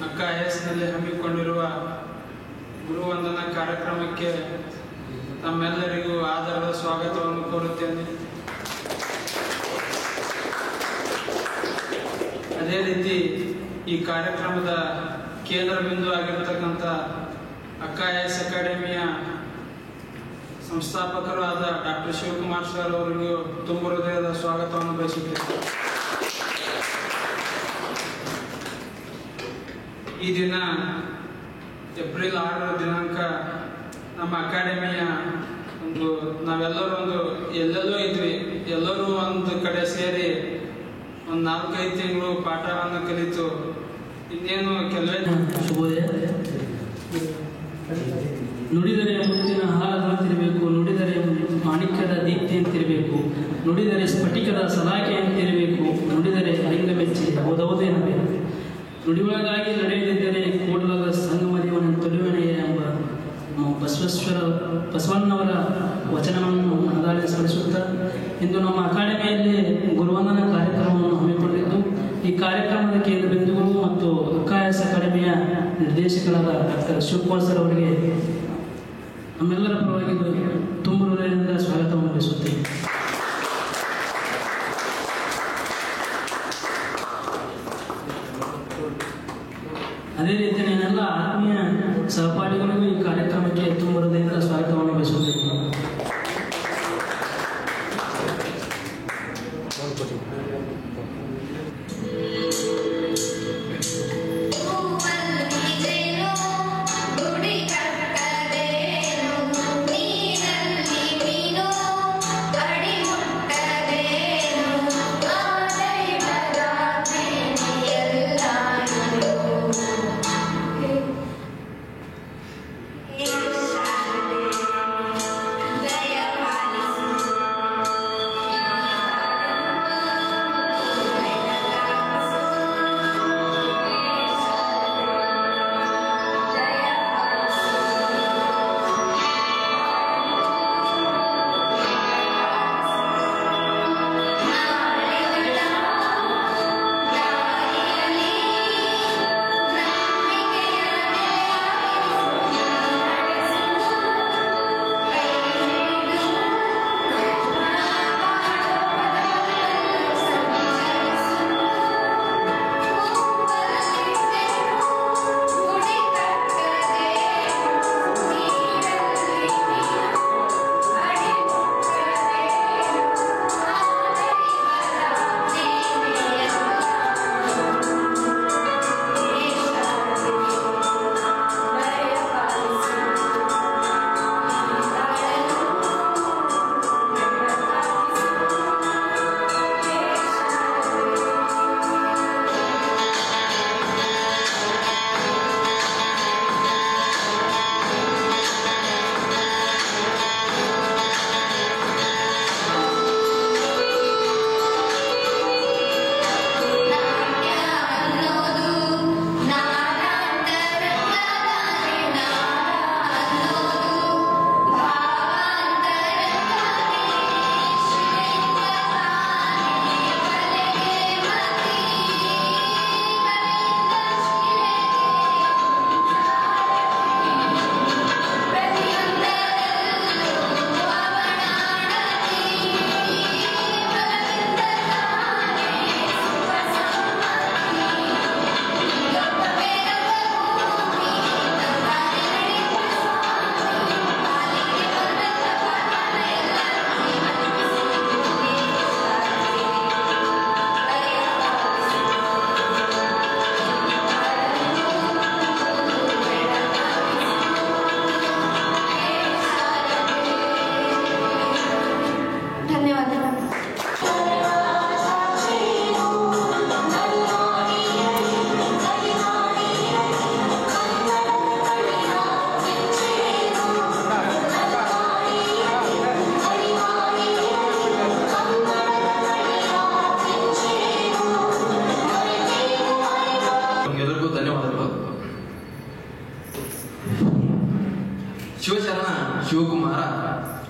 ಅಕ್ಕ ಐಎಸ್ನಲ್ಲಿ ಹಮ್ಮಿಕೊಂಡಿರುವ ಗುರುವಂದನಾ ಕಾರ್ಯಕ್ರಮಕ್ಕೆ ತಮ್ಮೆಲ್ಲರಿಗೂ ಆದರದ ಸ್ವಾಗತವನ್ನು ಕೋರುತ್ತೇನೆ. ಅದೇ ರೀತಿ ಈ ಕಾರ್ಯಕ್ರಮದ ಕೇಂದ್ರ ಬಿಂದು ಆಗಿರತಕ್ಕಂಥ ಅಕ್ಕ ಐಎಸ್ ಅಕಾಡೆಮಿಯ ಸಂಸ್ಥಾಪಕರು ಆದ ಡಾಕ್ಟರ್ ಶಿವಕುಮಾರ್ ಸರ್ ಅವರಿಗೂ ತುಂಬ ಹೃದಯದ ಸ್ವಾಗತವನ್ನು ಬಯಸುತ್ತೇನೆ. ಈ ದಿನ ಏಪ್ರಿಲ್ 6 ದಿನಾಂಕ ನಮ್ಮ ಅಕಾಡೆಮಿಯ ನಾವೆಲ್ಲರೂ ಎಲ್ಲೆಲ್ಲೋ ಇದ್ವಿ, ಎಲ್ಲರೂ ಒಂದು ಕಡೆ ಸೇರಿ ಒಂದು 4-5 ತಿಂಗಳು ಪಾಠವನ್ನು ಕಲಿತು ಇನ್ನೇನು ಕೆಲವೇ ಶುಭೋದಯ. ನುಡಿದರೆ ಮುತ್ತಿನ ಹಾರದಂತಿರಬೇಕು, ನುಡಿದರೆ ಮಾಣಿಕ್ಯದ ದೀಪ್ತಿಯಂತಿರಬೇಕು, ನುಡಿದರೆ ಸ್ಫಟಿಕದ ಸಲಾಕೆಯಂತಿರಬೇಕು, ನುಡಿದರೆ ಲಿಂಗ ಮೆಚ್ಚಿ ಹೌದೌದೇನಬೇಕು, ನುಡಿಯೊಳಗಾಗಿ ನಡೆಯದಿದ್ದರೆ ಕೂಡಲದ ಸಂಗಮದೇವನ ತೊಡುವೆನೆಯ ಎಂಬ ಬಸವಣ್ಣವರ ವಚನವನ್ನು ಮನದಾಳಿ ಸ್ಮರಿಸುತ್ತಾ ಇಂದು ನಮ್ಮ ಅಕಾಡೆಮಿಯಲ್ಲಿ ಗುರುವಂದನಾ ಕಾರ್ಯಕ್ರಮವನ್ನು ಹಮ್ಮಿಕೊಂಡಿದ್ದು, ಈ ಕಾರ್ಯಕ್ರಮದ ಕೇಂದ್ರ ಬಿಂದುಗಳು ಮತ್ತು ಅಕ್ಕ ಐಎಸ್ ಅಕಾಡೆಮಿಯ ನಿರ್ದೇಶಕರಾದ ಡಾಕ್ಟರ್ ಶಿವಕುಮಾರ್ ಸರ್ ಅವರಿಗೆ ನಮ್ಮೆಲ್ಲರ ಪರವಾಗಿ ತುಂಬ ಹೃದಯದಿಂದ ಸ್ವಾಗತವನ್ನು ಬಯಸುತ್ತೇವೆ. ಅದೇ ರೀತಿ ನಾನೆಲ್ಲ ಆತ್ಮೀಯ ಸಹಪಾಠಿಗಳಿಗೂ ಈ ಕಾರ್ಯಕ್ರಮಕ್ಕೆ ತುಂಬ ಹೃದಯದಿಂದ ಸ್ವಾಗತವನ್ನು ಬಯಸುತ್ತೇನೆ.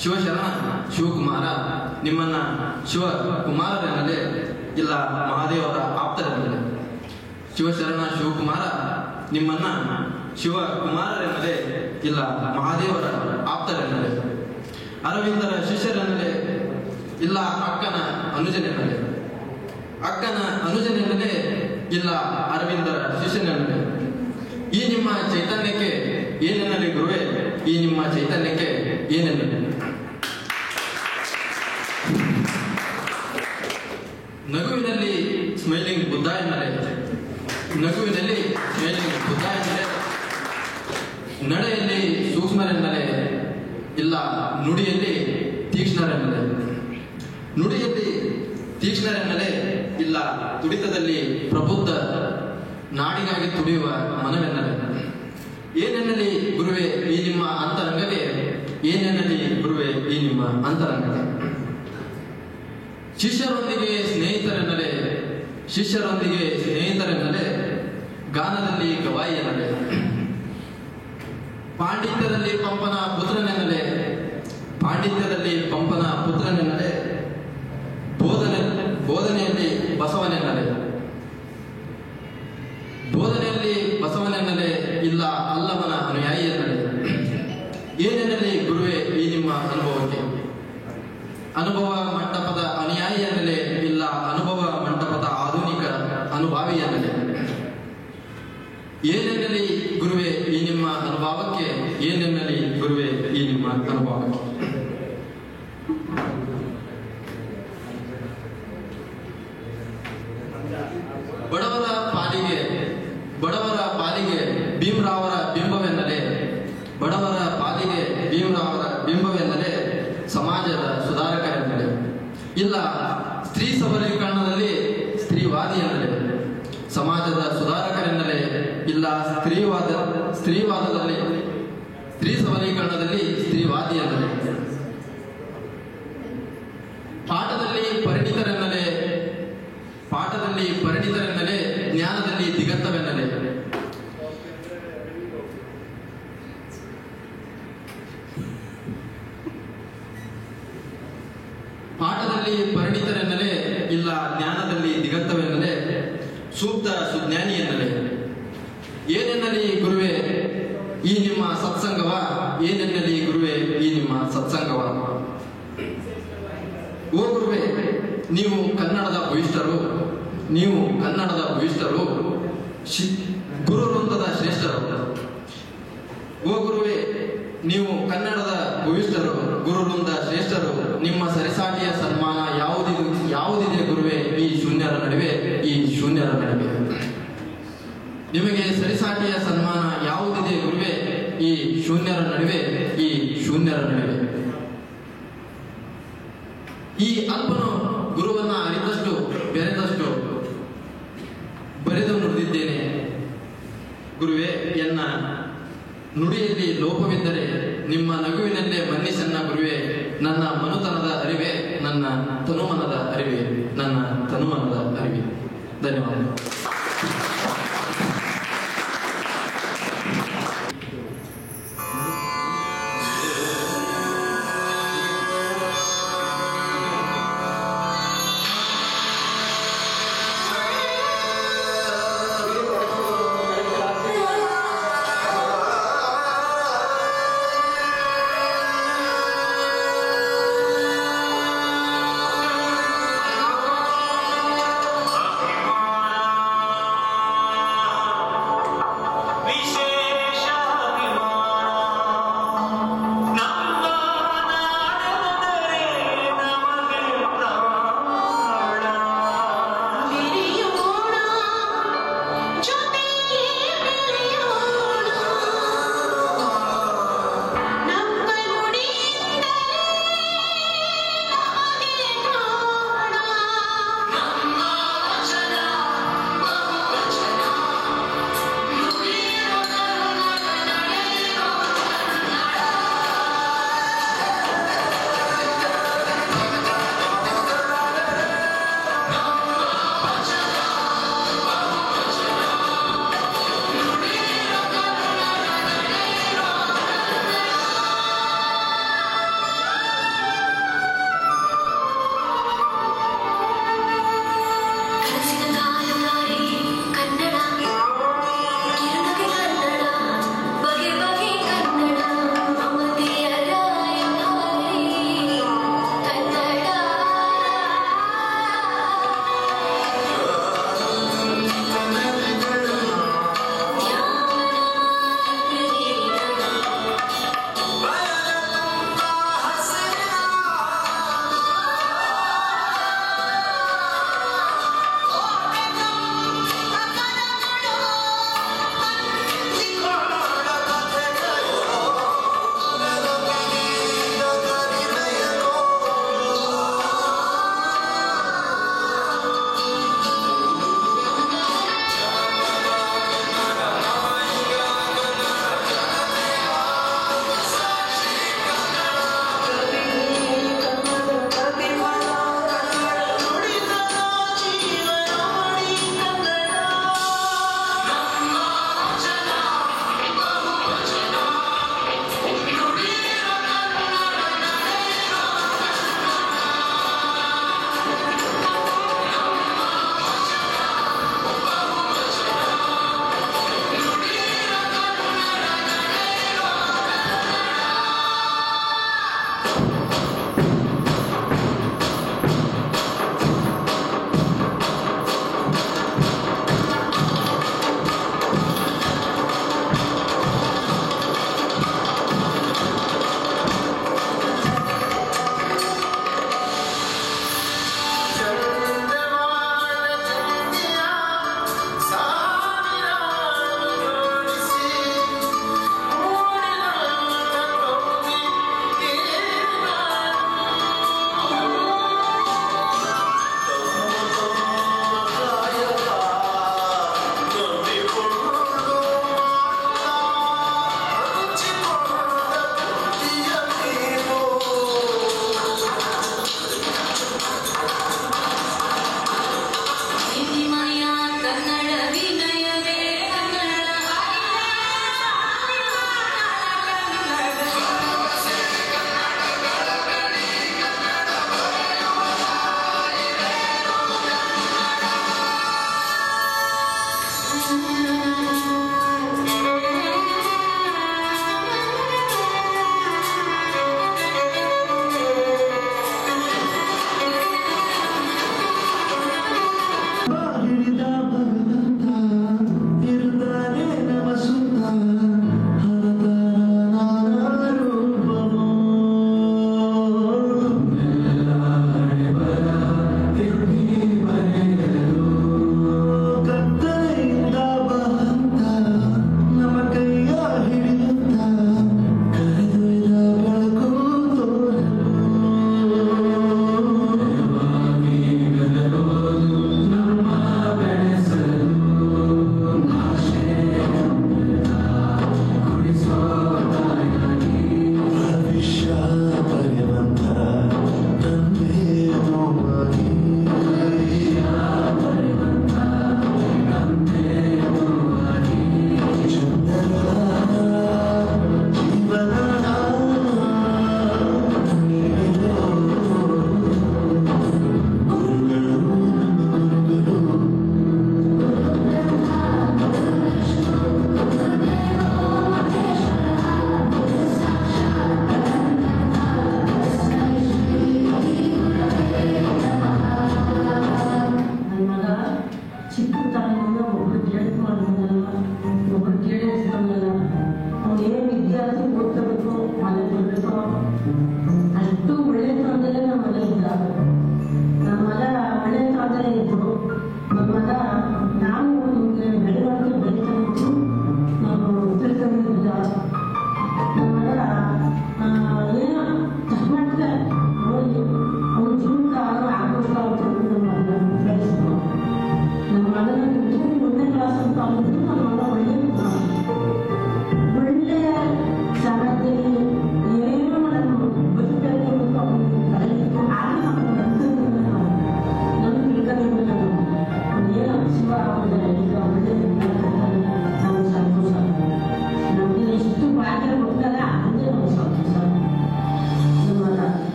ಶಿವಶರಣ ಶಿವಕುಮಾರ ನಿಮ್ಮನ್ನ ಶಿವಕುಮಾರರೆನ್ನಲೇ ಇಲ್ಲ ಮಹಾದೇವರ ಆಪ್ತರೆನ್ನಲೇ. ಶಿವಶರಣ ಶಿವಕುಮಾರ ನಿಮ್ಮನ್ನ ಶಿವಕುಮಾರರೆನ್ನಲೇ ಇಲ್ಲ ಮಹಾದೇವರ ಆಪ್ತರೆನ್ನಲೇ, ಅರವಿಂದರ ಶಿಷ್ಯರೆನ್ನಲೇ ಇಲ್ಲ ಅಕ್ಕನ ಅನುಜನೆನ್ನಲೇ, ಅಕ್ಕನ ಅನುಜನೆನ್ನಲೇ ಇಲ್ಲ ಅರವಿಂದರ ಶಿಷ್ಯನೆನ್ನಲೇ. ಈ ನಿಮ್ಮ ಚೈತನ್ಯಕ್ಕೆ ಏನೆನ್ನಲಿ ಗುರುವೇ, ಈ ನಿಮ್ಮ ಚೈತನ್ಯಕ್ಕೆ ಏನೆನ್ನಲಿ? ನಗುವಿನಲ್ಲಿ ಸ್ಮೈಲಿಂಗ್ ಬುದ್ಧ ಎನ್ನಲೇ, ನಗುವಿನಲ್ಲಿ ಸ್ಮೈಲಿಂಗ್ ಬುದ್ಧ ಎನ್ನಲೇ, ನಡೆಯಲ್ಲಿ ಸೂಕ್ಷ್ಮರೆನ್ನಲೇ ಇಲ್ಲ ನುಡಿಯಲ್ಲಿ ತೀಕ್ಷ್ಣರೆನ್ನಲೇ, ನುಡಿಯಲ್ಲಿ ತೀಕ್ಷ್ಣರೆನ್ನಲೇ ಇಲ್ಲ ತುಡಿತದಲ್ಲಿ ಪ್ರಬುದ್ಧ ನಾಡಿಗಾಗಿ ತುಡಿಯುವ ಮನವೆನ್ನಲೇ. ಏನೆನ್ನಲಿ ಗುರುವೇ ಈ ನಿಮ್ಮ ಅಂತರಂಗಕ್ಕೆ, ಏನೆನ್ನಲಿ ಗುರುವೇ ಈ ನಿಮ್ಮ ಅಂತರಂಗಕ್ಕೆ? ಶಿಷ್ಯರೊಂದಿಗೆ ಸ್ನೇಹಿತರೆನ್ನಲೇ, ಶಿಷ್ಯರೊಂದಿಗೆ ಸ್ನೇಹಿತರೆನ್ನಲೇ ಗಾನದಲ್ಲಿ ಗವಾಯಿ ಎನ್ನಲೇ, ಪಾಂಡಿತ್ಯದಲ್ಲಿ ಪಂಪನ ಪುತ್ರನೆನ್ನಲೇ, ಪಾಂಡಿತ್ಯದಲ್ಲಿ ಪಂಪನ ಪುತ್ರನೆನ್ನಲೇ, ಬೋಧನೆಯಲ್ಲಿ ಬಸವನೆನ್ನಲೇ, ಬೋಧನೆಯಲ್ಲಿ ಬಸವನೆನ್ನಲೇ ಇಲ್ಲ ಅಲ್ಲಮನ ಅನುಯಾಯಿ ಎನ್ನಲೇ. ಏನೆನ್ನಲಿ ಗುರುವೇ ಈ ನಿಮ್ಮ ಅನುಭವಕ್ಕೆ? ಅನುಭವ ಮಂಟಪದ ಅನುಯಾಯಿ ಎನ್ನಲೇ ಇಲ್ಲ ಅನುಭವ ಮಂಟಪದ ಆಧುನಿಕ ಅನುಭಾವಿ ಎನ್ನಲೇ. ಏನೆನ್ನಲಿ ಗುರುವೇ ಈ ನಿಮ್ಮ ಅನುಭವಕ್ಕೆ? ಏನೆನ್ನಲಿ ಗುರುವೇ ಈ ನಿಮ್ಮ ಅನುಭವಕ್ಕೆ? ಬಡವರ ಪಾಲಿಗೆ ಭೀಮರಾವರ ಬಿಂಬವೆನ್ನಲೇ, ಬಡವರ ಪಾಲಿಗೆ ಭೀಮರಾವರ ಬಿಂಬವೆನ್ನಲೇ ಸಮಾಜದ ಸುಧಾರಕರೆನ್ನಲೇ ಇಲ್ಲ ಸ್ತ್ರೀ ಸಬಲೀಕರಣದಲ್ಲಿ ಸ್ತ್ರೀವಾದಿ ಎನ್ನಲೇ, ಸಮಾಜದ ಸುಧಾರಕರೆನ್ನಲೇ ಇಲ್ಲ ಸ್ತ್ರೀವಾದದಲ್ಲಿ ಸ್ತ್ರೀ ಸಬಲೀಕರಣದಲ್ಲಿ ಸ್ತ್ರೀವಾದಿ ಎನ್ನಲೇ. ಪಾಠದಲ್ಲಿ ಪರಿಣಿತರೆನ್ನಲೇ ಜ್ಞಾನದಲ್ಲಿ ದಿಗಂತವೆನ್ನಲೇ. ಪಾಠದಲ್ಲಿ ಪರಿಣಿತರೆನ್ನಲೇ ಇಲ್ಲ ಜ್ಞಾನದಲ್ಲಿ ದಿಗಂತವೆನ್ನಲೇ ಸೂಕ್ತ ಸುಜ್ಞಾನಿ ಎನ್ನಲೇ. ಏನೆನ್ನಲಿ ಗುರುವೇ ಈ ನಿಮ್ಮ ಸತ್ಸಂಗವ? ಏನೆನ್ನಲಿ ಗುರುವೇ ಈ ನಿಮ್ಮ ಸತ್ಸಂಗವ? ಓ ಗುರುವೇ ನೀವು ಕನ್ನಡದ ಭವಿಷ್ಠರು, ನೀವು ಕನ್ನಡದ ಭವಿಷ್ಠರು, ಗುರು ವೃಂದದ ಶ್ರೇಷ್ಠರು. ಓ ಗುರುವೇ ನೀವು ಕನ್ನಡದ ಭವಿಷ್ಠರು, ಗುರು ವೃಂದ ಶ್ರೇಷ್ಠರು. ನಿಮ್ಮ ಸರಿಸಾಟಿಯ ಸನ್ಮಾನ ಯಾವುದಿದೆ ಗುರುವೇ ಈ ಶೂನ್ಯರ ನಡುವೆ, ಈ ಶೂನ್ಯರ ನಡುವೆ? ನಿಮಗೆ ಸರಿಸಾಟಿಯ ಸನ್ಮಾನ ಯಾವುದಿದೆ ಗುರುವೇ ಈ ಶೂನ್ಯರ ನಡುವೆ, ಈ ಶೂನ್ಯರ ನಡುವೆ? ಈ ಅಲ್ಪನು ಗುರುವನ್ನ ಅರಿತಷ್ಟು ಬೆರೆತಷ್ಟು ಬರೆದು ನುಡಿದಿದ್ದೇನೆ ಗುರುವೇ. ಎನ್ನ ನುಡಿಯಲ್ಲಿ ಲೋಪವಿದ್ದರೆ ನಿಮ್ಮ ನಗುವಿನಲ್ಲೇ ಮನ್ನಿಸನ್ನ ಗುರುವೇ. ನನ್ನ ಮನುತನದ ಅರಿವೆ, ನನ್ನ ತನುಮನದ ಅರಿವೆ, ನನ್ನ ತನುಮನದ ಅರಿವೆ. ಧನ್ಯವಾದ.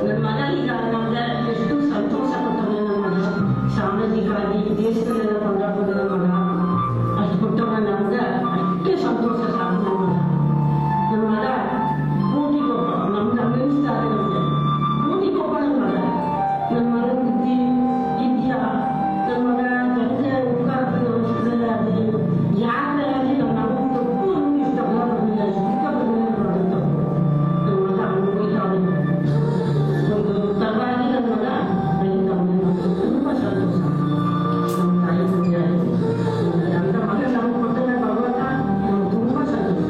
ನನ್ನ ಮಗ ಈಗ ನಮ್ಗೆ ಎಷ್ಟು ಸಂತೋಷ ಕೊಟ್ಟವನೇ ನನ್ನ ಮಗ. ಸಾಮಾಜಿಕವಾಗಿ ದೇಶದಲ್ಲೆಲ್ಲ ಕೊಂಡಾಡ್ಬೋದು ನನ್ನ ಮಗ. ಅಷ್ಟು ಕೊಟ್ಟವ ನಮ್ಗೆ ಅಷ್ಟೇ ಸಂತೋಷ ಸಾಕು ನನ್ನ ಮಗ. ನನ್ನ ಮಗ ಕೋಟಿಗೊಬ್ಬ ನಮ್ಗೆ ಅನಿಸ್ತಾ ಇದೆ. ನಮಗೆ ಕೋಟಿಗೊಬ್ಬ ನನ್ನ ಮಗ. ನನ್ನ ಮಗ ಬುದ್ಧಿ ವಿದ್ಯಾ ನನ್ನ ಮಗ ತಂದೆ ಉಪಕಾರ ಆಗಲಿ ಯಾಕೆ ಆಗಲಿ ನಮ್ಮ ಮಗ ತಪ್ಪು ಇಷ್ಟ ಬರೋದಿಲ್ಲ ಸುಖ ಬರೋದಿಲ್ಲ ನನ್ನ ಮಗ ಅನುಭವಿತಾವೆ. ಒಂದು ತರವಾಗಿ ನನ್ನ ಮಗ ಬೆಳೀತಾವೆ. ತುಂಬ ಸಂತೋಷ. ನಮ್ಮ ತಾಯಿ ತಂದೆ ಅಂತ ಮಗ ನಮ್ಗೆ ಕೊಟ್ಟರೆ ಭಗವಂತ ನಮ್ಗೆ ತುಂಬ ಸಂತೋಷ.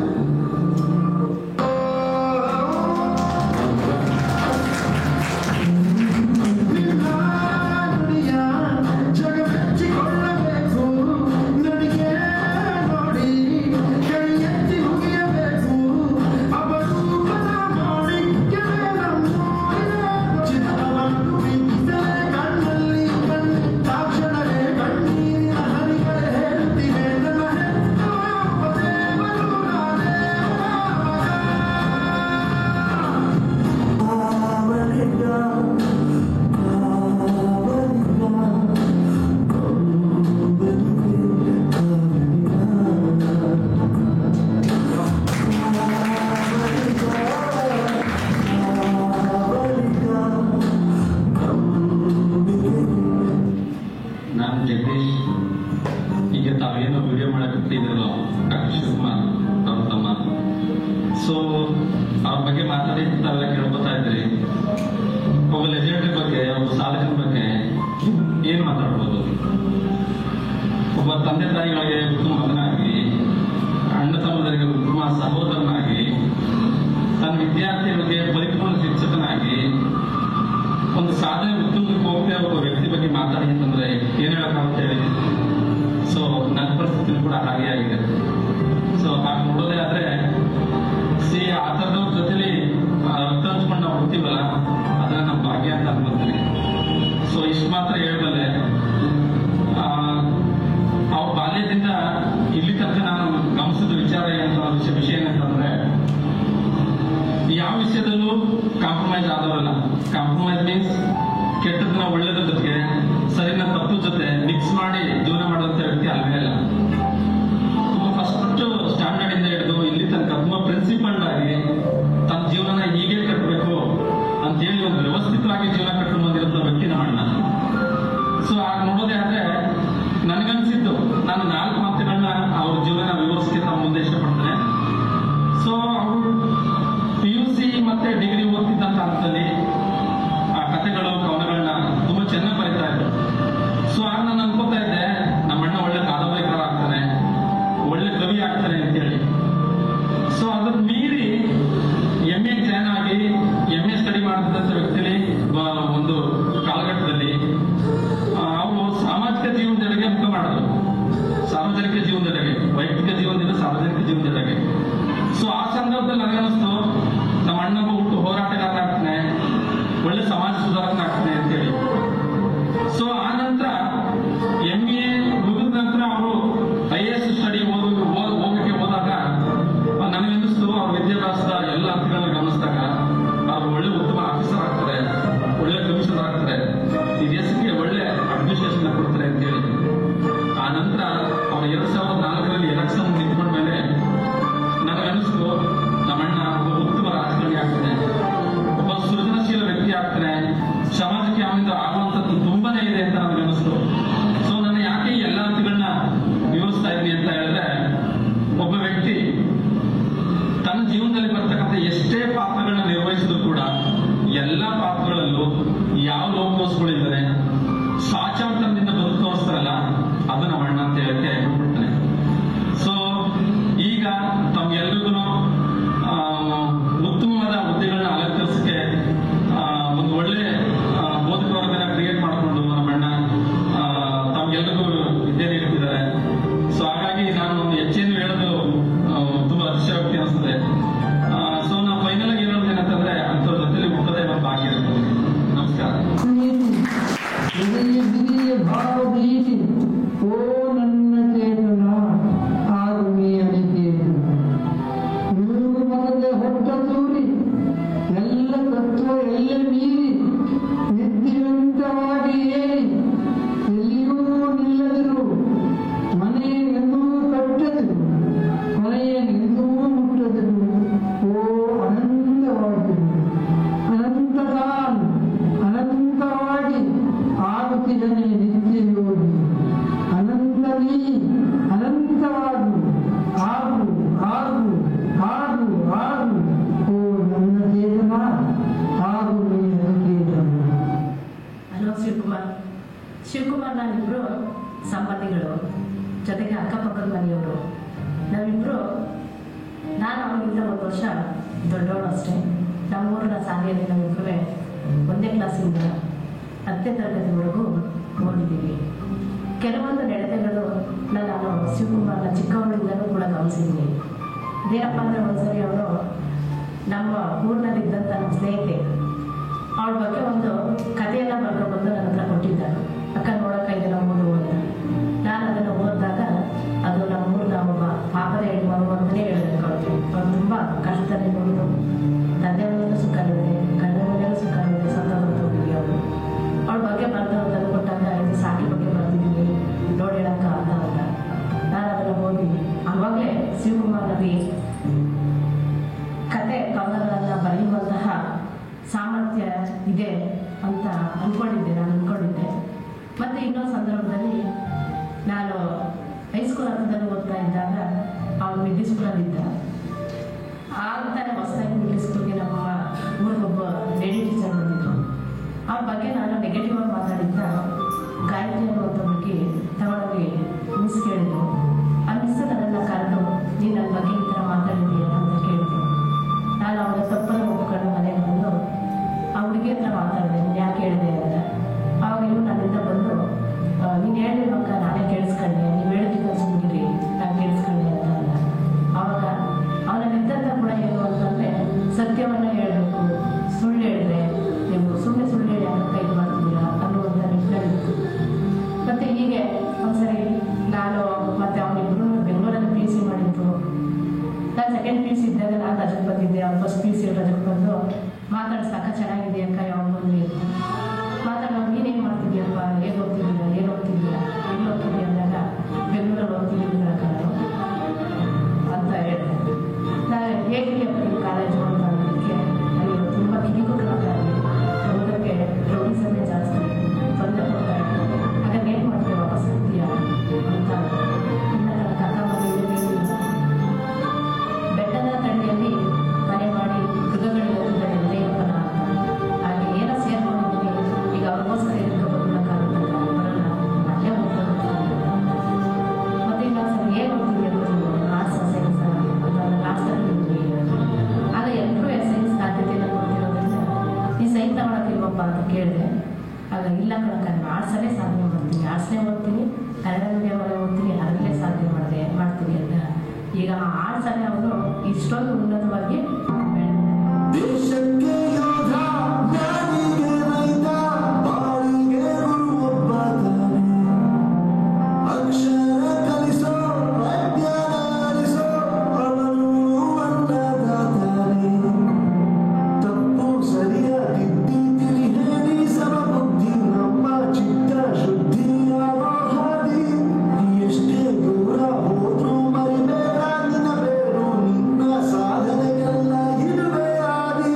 ನಾನು ಜಗದೀಶ್. ಈಗ ತಾವೇನೋ ವಿಡಿಯೋ ಮಾಡಕ್ಕಿದ್ರಲ್ಲ ಡಾಕ್ಟರ್ ಶಿವಕುಮಾರ್ ಅವ್ರ ತಮ್ಮ. ಸೊ ಅವ್ರ ಬಗ್ಗೆ ಮಾತಾಡಿ ತಾವೆಲ್ಲ ಕೇಳ್ಕೊತಾ ಇದ್ರಿ. ಒಬ್ಬ ಲೆಜೆಂಡರಿ ಬಗ್ಗೆ, ಒಬ್ಬ ಸಾಧಕನ ಬಗ್ಗೆ ಏನ್ ಮಾತಾಡ್ಬೋದು? ಒಬ್ಬ ತಂದೆ ತಾಯಿಗಳಿಗೆ ಉತ್ತಮ ಮಗನಾಗಿ, ಅಣ್ಣ ತಮ್ಮದರಿಗೆ ಉತ್ತಮ ಸಹೋದರನಾಗಿ, ತನ್ನ ವಿದ್ಯಾರ್ಥಿಗಳಿಗೆ ಪರಿಪೂರ್ಣ ಶಿಕ್ಷಕನಾಗಿ, ಒಂದು ಸಾಧನೆ ಉತ್ತುಂಗಕ್ಕೆ ಹೋಗ್ತಾ ಒಬ್ಬ ವ್ಯಕ್ತಿ ಬಗ್ಗೆ ಮಾತಾಡಿ ಅಂತಂದ್ರೆ ಏನ್ ಹೇಳಕ್ಕಾಗುತ್ತೆ ಹೇಳಿ? ಸೊ ನನ್ನ ಪರಿಸ್ಥಿತಿ ಕೂಡ ಹಾಗೆ ಆಗಿದೆ. ಸೊ ಹಾಗೆ ನೋಡೋದೇ ಆದ್ರೆ ಆ ಥರದವ್ರ ಜೊತೆಲಿ ರಕ್ತ ಹಂಚ್ಕೊಂಡು ನಾವು ಹೋಗ್ತೀವಲ್ಲ, ಅದನ್ನ ನಮ್ಮ ಭಾಗ್ಯ ಅಂತ ಅನ್ಕೊತೀನಿ. ಸೊ ಇಷ್ಟು ಮಾತ್ರ ಹೇಳ್ಬಲ್ಲೆ. ಅವ್ರ ಬಾಲ್ಯದಿಂದ ಇಲ್ಲಿ ತನಕ ನಾನು ಗಮನಿಸಿದ ವಿಚಾರ ಏನಂತ ವಿಷಯ ಏನಂತಂದ್ರೆ, ಯಾವ ವಿಷಯದಲ್ಲೂ ಕಾಂಪ್ರಮೈಸ್ ಆದವರಲ್ಲ. ಕಾಂಪ್ರಮೈಸ್ ಮೀನ್ಸ್ ಕೆಟ್ಟದನ್ನ ಒಳ್ಳೇದ್ರ ಜೊತೆಗೆ, ಸರಿನ ತಪ್ಪು ಜೊತೆ ಮಿಕ್ಸ್ ಮಾಡಿ ಜೀವನ ಮಾಡುವಂತ ವ್ಯಕ್ತಿ ಅಲ್ವೇ ಅಲ್ಲ. ತುಂಬಾ ಫಸ್ಟ್ ಸ್ಟ್ಯಾಂಡರ್ಡ್ ಇಂದ ಹಿಡಿದು ಇಲ್ಲಿ ತನಕ ತುಂಬಾ ಪ್ರಿನ್ಸಿಪಲ್ಡ್ ಆಗಿ ತನ್ನ ಜೀವನ ಹೀಗೆ ಕಟ್ಟಬೇಕು ಅಂತೇಳಿ ಒಂದು ವ್ಯವಸ್ಥಿತವಾಗಿ ಜೀವನ ಕಟ್ಟಲು ಬಂದಿರೋ ವ್ಯಕ್ತಿ ನಮ್ಮ ಅಣ್ಣ. ಸೊ ಆಗ ನೋಡೋದೇ ಆದ್ರೆ ನನಗನ್ಸಿದ್ದು, ನಾನು 4 ಮಾತುಗಳನ್ನ ಅವ್ರ ಜೀವನ ವಿವರಿಸಕ್ಕೆ ತಮ್ಮ ಮುಂದೆ ಇಷ್ಟಪಡ್ತೇನೆ. ಸೊ ಅವರು PUC ಮತ್ತೆ ಡಿಗ್ರಿ ಓದ್ತಿದ್ದಂತ ಹಂತದಲ್ಲಿ ಆ ಕಥೆಗಳು, ಕವನಗಳನ್ನ ತುಂಬಾ ಚೆನ್ನಾಗಿ ಬರೀತಾ ಇದ್ರು. ಸೊ ಆಗ ನಾನು ಅನ್ಕೋತಾ ಇದ್ದೆ, ನಮ್ಮಣ್ಣ ಒಳ್ಳೆ ಕಾದಂಬರಿಕಾರ ಆಗ್ತಾನೆ, ಒಳ್ಳೆ ಕವಿ ಆಗ್ತಾನೆ ಅಂತೇಳಿ. ಸೊ ಅದನ್ನ ಮೀರಿ MA ಜಾಯ್ನ್ ಆಗಿ MA ಸ್ಟಡಿ ಮಾಡ್ತಿದ್ದಂತ ವ್ಯಕ್ತಿಲಿ ಒಂದು ಕಾಲಘಟ್ಟದಲ್ಲಿ ಅವರು ಸಾಮಾಜಿಕ ಜೀವನದೆಡೆಗೆ ಮುಖ ಮಾಡಿದ್ರು. ಸಾರ್ವಜನಿಕ ಜೀವನದೆಡೆಗೆ, ವೈಯಕ್ತಿಕ ಜೀವನದಿಂದ ಸಾರ್ವಜನಿಕ ಜೀವನದೆಡೆಗೆ. ಸೊ ಆ ಸಂದರ್ಭದಲ್ಲಿ ನನಗನ್ನಿಸ್ತು, ನಮ್ಮ ಅಣ್ಣಗೂ ಹುಟ್ಟು ಹೋರಾಟಗಾರ ಆಗ್ತಾನೆ, ಒಳ್ಳೆ ಸಮಾಜ ಸುಧಾರಕನಾಗ್ತಾನೆ ಅಂತೇಳಿ. ಸೊ ಆ ನಂತರ MA ಮುಗಿದ ನಂತರ ಅವರು IAS ಸ್ಟಡಿ ಹೋಗಕ್ಕೆ ಹೋದಾಗ ನನಗನ್ನಿಸ್ತು, ಅವ್ರ ವಿದ್ಯಾಭ್ಯಾಸದ ಎಲ್ಲ ಹಂತಗಳನ್ನ ಗಮನಿಸಿದಾಗ ಅವ್ರು ಒಳ್ಳೆ ಉತ್ತಮ ಆಫೀಸರ್ ಆಗ್ತಾರೆ, ಒಳ್ಳೆ ಕಮಿಷನರ್ ಆಗ್ತಾರೆ, ಈ ದೇಶಕ್ಕೆ ಒಳ್ಳೆ ಅಡ್ಮಿನಿಸ್ಟ್ರೇಷನ್ ಕೊಡ್ತಾರೆ ಅಂತೇಳಿ. ಆ ನಂತರ ಅವ್ರು 2004ರಲ್ಲಿ ಎಲೆಕ್ಷನ್ ನಿಂತ್ಕೊಂಡ ಮೇಲೆ ನನಗನ್ನಿಸ್ತು, ನಮ್ಮಣ್ಣ ಒಬ್ಬ ಉತ್ತಮ ರಾಜಕಾರಣಿ ಆಗ್ತಾನೆ, ಒಬ್ಬ ಸೃಜನಶೀಲ ವ್ಯಕ್ತಿ ಆಗ್ತಾನೆ, ಸಮಾಜಕ್ಕೆ ಅವನಿಂದ ಆಗುವಂಥದ್ದು ತುಂಬಾನೇ ಇದೆ ಅಂತ ನನಗನ್ನಿಸ್ತು. ಸೊ ನಾನು ಯಾಕೆ ಈ ಎಲ್ಲ ಹಂತಗಳನ್ನ ವಿವರಿಸ್ತಾ ಇದ್ದೀನಿ ಅಂತ ಹೇಳಿದ್ರೆ, ಒಬ್ಬ ವ್ಯಕ್ತಿ ತನ್ನ ಜೀವನದಲ್ಲಿ ಬರ್ತಕ್ಕಂಥ ಎಷ್ಟೇ ಪಾತ್ರಗಳನ್ನ ನಿರ್ವಹಿಸಿದ್ರು ಕೂಡ ಎಲ್ಲ ಪಾತ್ರಗಳಲ್ಲೂ ಯಾವ ಲೋಕೋಸ್ಗಳಿದ್ದಾರೆ, ಸಾಚಾತನದಿಂದ ಬದುಕು ತೋರಿಸ್ತಾರಲ್ಲ, ಅದು ನಮ್ಮ ಅಣ್ಣ ಅಂತ ಹೇಳಕ್ಕೆ ಬಿಡ್ತಾನೆ. ಸೊ ಈಗ ತಮ್ಗೆಲ್ರಿಗೂ ಉತ್ತಮವಾದ ಹುದ್ದೆಗಳನ್ನ ಅಲಂಕರಿಸಕ್ಕೆ ಒಂದು ಒಳ್ಳೆ ಬೋಧಕ ವರ್ಗನ ಕ್ರಿಯೇಟ್ ಮಾಡಿಕೊಂಡು ನಮ್ಮಣ್ಣ ತಮ್ಗೆಲ್ರಿಗೂ ವಿದ್ಯೆ ನೀಡ್ತಿದ್ದಾರೆ. ಸೊ ಹಾಗಾಗಿ ನಾನು ಹೆಚ್ಚೇನು ಹೇಳೋದು ತುಂಬಾ ಅತಿಶಯೋಕ್ತಿ ಅನಿಸ್ತದೆ. ಸೊ ನಾವು ಫೈನಲ್ ಆಗಿ ಹೇಳೋದು ಏನಂತಂದ್ರೆ, ಅಂಥವ್ರ ಜೊತೆಲಿ ಹುಟ್ಟೋದೇ ಒಂದು ಭಾಗ್ಯ ಇರ್ತದೆ. ನಮಸ್ಕಾರ. ಶಿವಕುಮಾರ್ ನಾವಿಬ್ಬರು ಸಂಬಂಧಿಗಳು, ಜೊತೆಗೆ ಅಕ್ಕಪಕ್ಕದ ಮನೆಯವರು. ನಾವಿಬ್ಬರು, ನಾನು ಅವನಿಗಿಂತ 1 ವರ್ಷ ದೊಡ್ಡವಳು ಅಷ್ಟೇ. ನಮ್ಮೂರಿನ ಶಾಲೆಯಲ್ಲಿ ನಾವಿಬ್ಬರು 1ನೇ ಕ್ಲಾಸಿಂದ 10ನೇ ತರಗತಿವರೆಗೂ ಓದಿದ್ದೀವಿ. ಕೆಲವೊಂದು ನಡತೆಗಳು ನಾನು ಶಿವಕುಮಾರ್ನ ಚಿಕ್ಕವಳಿಂದಲೂ ಕೂಡ ಗಮನಿಸಿದ್ದೀನಿ. ಇದೇನಪ್ಪ ಅಂದರೆ ಒಂದ್ಸರಿ ಅವರು ನಮ್ಮ ಊರಿನಲ್ಲಿದ್ದಂಥ ನಮ್ಮ ಸ್ನೇಹಿತೆ ಅವಳ ಬಗ್ಗೆ ಒಂದು ಕಥೆಯನ್ನು ಬರ್ಕೊಂಡು ನನ್ನ ಹತ್ರ ಕೊಟ್ಟಿದ್ದರು. ಅಕ್ಕ ನೋಡೋಕ್ಕ ಇದೆಲ್ಲ ಓದು ಅಂತ. ನಾನು ಅದನ್ನು ಓದಿದಾಗ ಅದು ನಮ್ಮೂರಿನ ಒಬ್ಬ ಪಾಪದ ಹೆಣ್ಮಗಳು ಅಂತಲೇ ಹೇಳಬೇಕಾಗುತ್ತೆ. ಅವ್ರು ತುಂಬ ಕಷ್ಟದಲ್ಲಿ ನೋಡಿದ್ರು. ತಂದೆ ಮನೆಯಲ್ಲೂ ಸುಖ ಇದೆ, ಗಂಡ ಮನೆಯಲ್ಲೂ ಸುಖ ಇದೆ, ಸ್ವಂತ ಬರ್ತಿದ್ದೀವಿ ಅವರು. ಅವಳ ಬಗ್ಗೆ ಬರ್ದವ್ರು ತಂದು ಕೊಟ್ಟಾಗ ಇದು ಸಾಕಿ ಬಗ್ಗೆ ಬರ್ತಿದ್ದೀನಿ ನೋಡಿ ಹೇಳಕ್ಕ ಅಂತ ಅಂತ ನಾನು ಅದನ್ನು ಓದಿ ಆವಾಗಲೇ ಶಿವಕುಮಾರ್ನಲ್ಲಿ ಕತೆ ಕವನಗಳನ್ನು ಬರೆಯುವಂತಹ ಸಾಮರ್ಥ್ಯ ಇದೆ ಅಂತ ಅಂದ್ಕೊಂಡಿದ್ದೆ. ಮತ್ತು ಇನ್ನೊಂದು ಸಂದರ್ಭದಲ್ಲಿ ನಾನು ಹೈಸ್ಕೂಲ್ ಹಂತದಲ್ಲಿ ಓದ್ತಾ ಇದ್ದಾಗ ಅವನು ಮಿಡ್ಲ್ ಸ್ಕೂಲಲ್ಲಿದ್ದ. ಆಗ್ತಾನೆ ಹೊಸದಾಗಿ ಮಿಡ್ಲ್ ಸ್ಕೂಲ್ಗೆ ನಮ್ಮ ಊರಿಗೊಬ್ಬ ಲೇಡಿ ಟೀಚರ್ ಬಂದಿದ್ರು. ಅವ್ರ ಬಗ್ಗೆ ನಾನು ನೆಗೆಟಿವ್ ಆಗಿ ಮಾತಾಡಿದ್ದ ಗಾಯತ್ರಿ ಅನ್ನುವಂಥ ಹುಡುಗಿ ತಗೊಳ್ಳೋಗಿ ಮಿಸ್ ಕೇಳಿದ್ರು. ಆ ಮಿಸ್ ನನ್ನನ್ನು ಕರೆದು ನೀನು ನನ್ನ ಬಗ್ಗೆ ಈ ಥರ ಮಾತಾಡಿದ್ದೀಯ ಅಂತ ಕೇಳಿದ್ರು. ನಾನು ಅವಳ ತಪ್ಪನ್ನು ಒಪ್ಕೊಂಡು ಮನೆಗೆ ಬಂದು ಆ ಹುಡುಗಿ ಹತ್ರ ಮಾತಾಡಿದೆ, ನೀನು ಯಾಕೆ ಹೇಳಿದೆ ಅಂತ. ಆವಾಗ ಇವು ನನ್ನಿಂದ ಬಂದು ನೀನು ಹೇಳಿರುವಾಗ ನಾನೇ ಕೇಳಿಸ್ಕೊಂಡೆ, ನೀವು ಹೇಳಿದ್ದಕ್ಕೆ ಸುಮ್ಮನಿರಿ ನಾನು ಕೇಳಿಸ್ಕೊಂಡೆ ಅಂತ ಅಂದ. ಆವಾಗ ಅವನಲ್ಲಿದ್ದಂಥ ಗುಣ ಏನು ಅಂತಂದರೆ ಸತ್ಯವನ್ನು ಹೇಳಬೇಕು, ಸುಳ್ಳು ಹೇಳಿದ್ರೆ ನೀವು ಸುಳ್ಳು ಹೇಳಿ ಅದಕ್ಕೆ ಇದು ಮಾಡ್ತಿದ್ದೀರಾ ಅನ್ನುವಂಥ ನಿಟ್ಟಿನಲ್ಲಿತ್ತು. ಮತ್ತು ಹೀಗೆ ಒಂದ್ಸರಿ ನಾನು ಮತ್ತು ಅವನಿಬ್ಬರು ಬೆಂಗಳೂರಲ್ಲಿ PUC ಮಾಡಿದ್ದು. ನಾನು ಸೆಕೆಂಡ್ PUC ಇದ್ದಾಗ ನಾನು ರಜಕ್ಕೆ ಬಂದಿದ್ದೆ. ಅವ್ನು ಫಸ್ಟ್ PUC ರಜಕ್ಕೆ ಬಂದು ಮಾತಾಡ್ಸಕ್ಕ ಚೆನ್ನಾಗಿದೆ ಅಕ್ಕ ಯಾವಾಗ ಬಂದ್ರಿ ಅಂತ ಮಾತಾಡೋ. ನೀನೇನು ಮಾಡ್ತಿದ್ದೀಯಪ್ಪ, ಹೇಗೆ ಓದ್ತಿದ್ದೀರಾ, ಏನು ಓದ್ತಿದ್ದೀರಾ, ಎಲ್ಲಿ ಓದ್ತಿದ್ದೀಯ ಅಂದಾಗ ಬೆಂಗಳೂರಲ್ಲಿ ಓದ್ತಿದ್ದೀರ ನಾನು ಅಂತ ಹೇಳಿದೆ. ನಾನು ಹೇಗಿದೆಯಪ್ಪ ನೀವು ಕಾಲೇಜು ಅಂತ ಅನ್ನೋದಕ್ಕೆ ಅಲ್ಲಿ ತುಂಬ ಕಿರಿಕುಟುಂಬಕ್ಕಾಗಿ ಒಂದಕ್ಕೆ ರೌಡಿಸಮೇ ಜಾಸ್ತಿ ತೊಂದರೆ ಕೊಡ್ತಾ ಇತ್ತು. ಹಾಗಾಗಿ ಏನು ಮಾಡ್ತೀವಿ ವಾಪಸ್ ಹೋಗ್ತೀಯಾ ಅಂತ. ಇನ್ನು ನನ್ನ ತಕ್ಕ ಮನೆಯಲ್ಲಿ ಬೆಟ್ಟದ ತಡಿಯಲ್ಲಿ ಮನೆ ಮಾಡಿ ಮೃಗಗಳಿಗೆ ಹೋಗಿದ್ದಾರೆ ವಿಜಯಪ್ಪನ ಅಂತ. ಹಾಗೆ ಏನೋ ಸೇರ್ಕೊಂಡಿದ್ದೀನಿ. ಈಗ ಅವ್ರಿಗೋಸ್ಕರ ಇದಕ್ಕೆ ಬರೋಕ್ಕಾಗುತ್ತಲ್ಲ, ಬರೋಲ್ಲ, ಅಲ್ಲೇ ಹೋಗ್ತಾರೆ. ಮತ್ತು ಇನ್ನೊಂದ್ಸರಿ ಏನು ಹೋಗ್ತೀವಿ ಅಂತ ಆರ್ಟ್ಸ್ ಸೈನ್ಸ್ ಅಂತ ಆರ್ಟ್ಸಲ್ಲಿ ಆಗ ಎಲ್ಲರೂ ಸೈನ್ಸ್ ಆದ್ಯತೆಯನ್ನು ಕೊಡ್ತಿರೋದ್ರಿಂದ ಈ ಸೈನ್ಸ್ ತಗೊಳಕ್ಕಿಲ್ವಪ್ಪ ಅಂತ ಕೇಳಿದೆ. ಆಗ ಇಲ್ಲ ಕಣಕ್ಕ, ನಾನು ಆರ್ಟ್ಸಲ್ಲೇ ಸಾಧನೆ ಮಾಡ್ತೀನಿ, ಆರ್ಟ್ಸ್ನೇ ಓದ್ತೀನಿ, ಕನ್ನಡ ಮೀಡಿಯಮಲ್ಲೇ ಓದ್ತೀನಿ, ಅದರಲ್ಲೇ ಸಾಧನೆ ಮಾಡ್ತೀನಿ ಅಂತ. ಈಗ ಆ ಆರ್ಟ್ಸಲ್ಲೇ ಅವರು ಇಷ್ಟೊಂದು ಉನ್ನತವಾಗಿ ದೇಶಕ್ಕೆ ಯೋಧ ನಾಡಿಗೆ ರೈತ ಬಾಳಿಗೆ ಗುರು ಒಬ್ಬ ತಾನೆ. ಅಕ್ಷರ ಕಲಿಸೋ ಅಜ್ಞಾನ ಅಳಿಸೋ ಅವನು ಅನ್ನದಾತಾನೆ. ತಪ್ಪು ಸರಿಯ ತಿದ್ದಿ ತಿಳಿ ಹೇಳಿ ಸಮಬುದ್ಧಿ ನಮ್ಮ ಚಿತ್ತ ಶುದ್ಧಿಯಾಗೋ ಹಾದಿ. ಎಷ್ಟೇ ದೂರ ಹೋದ್ರೂ ಮರಿಬೇಡ ನಿನ್ನ ಬೇರು, ನಿನ್ನ ಸಾಧನೆಗೆಲ್ಲ ಇರುವೆ ಆದಿ.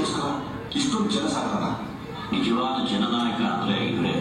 ದೇಶಕ್ಕೋಸ್ಕರ ಇಷ್ಟೊಂದು ಜನ ಸಾಕಾಗ. ನಿಜವಾದ ಜನನಾಯಕ ಅಂದ್ರೆ ಇವರೇ.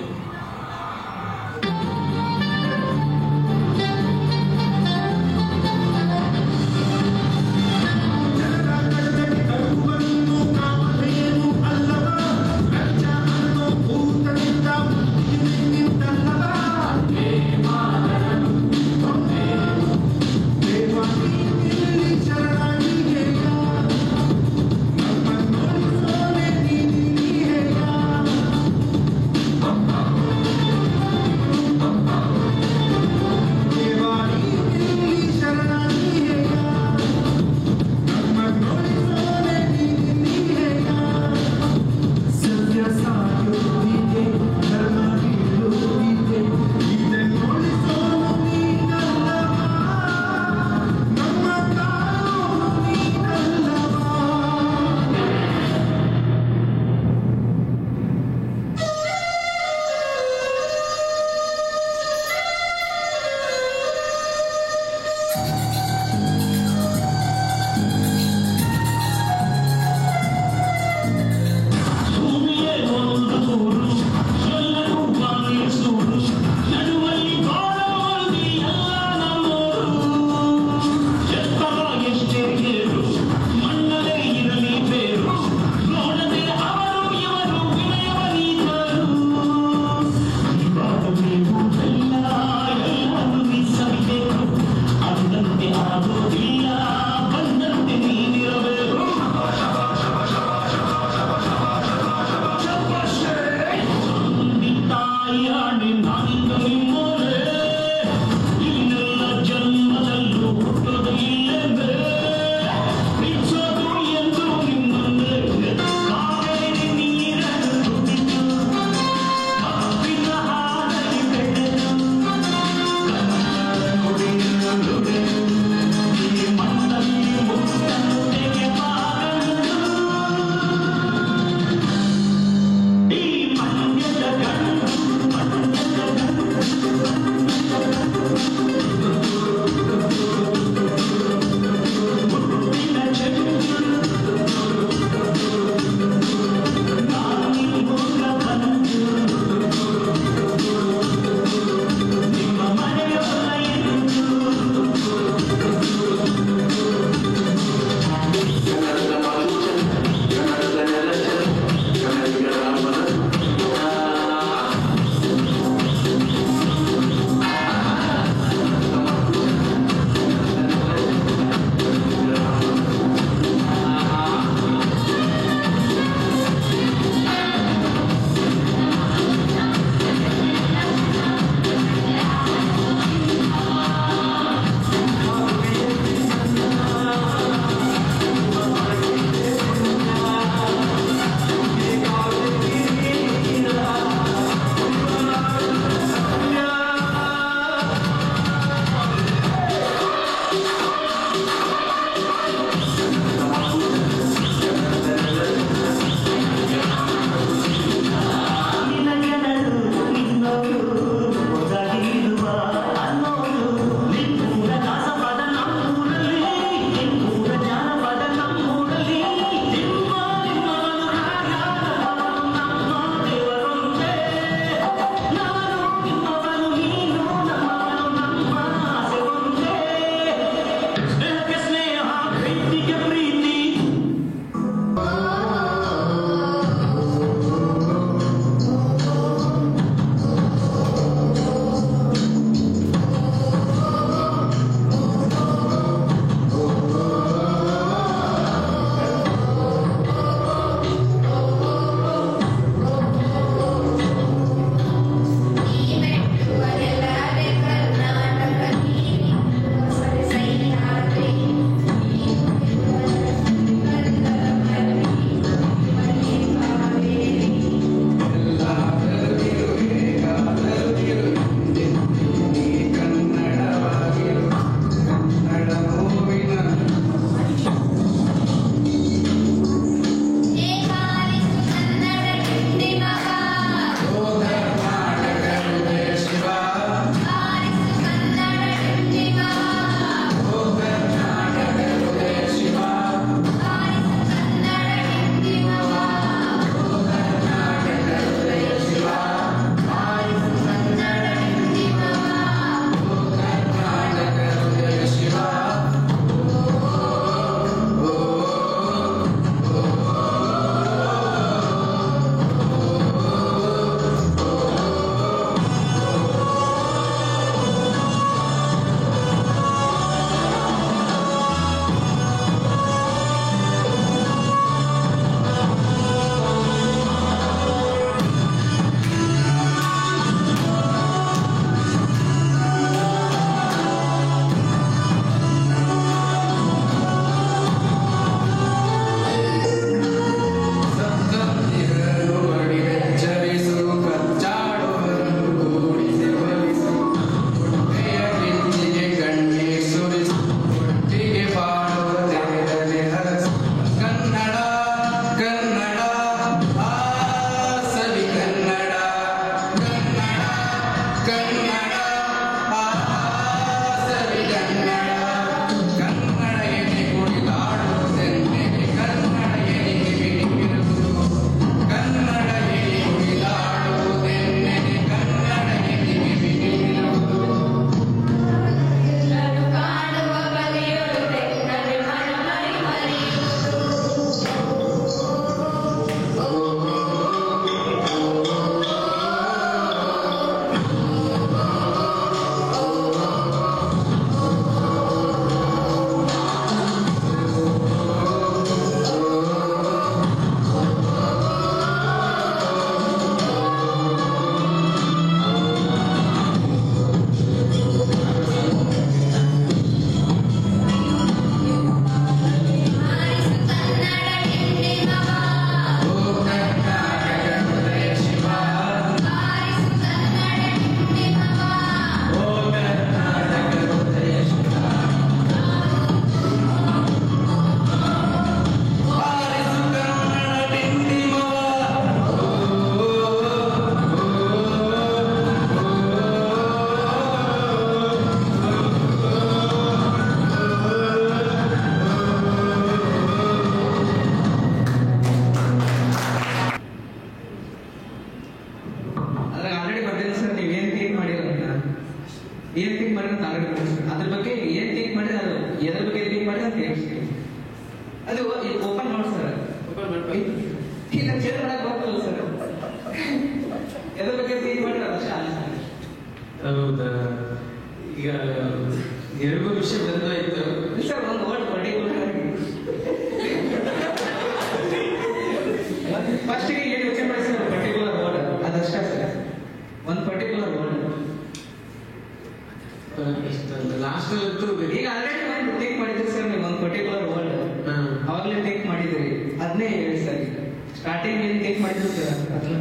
ಸ್ಟಾರ್ಟಿಂಗ್ ಏನು ಥಿಂಕ್ ಮಾಡಿದ್ರು ಸರ್ ಅದನ್ನ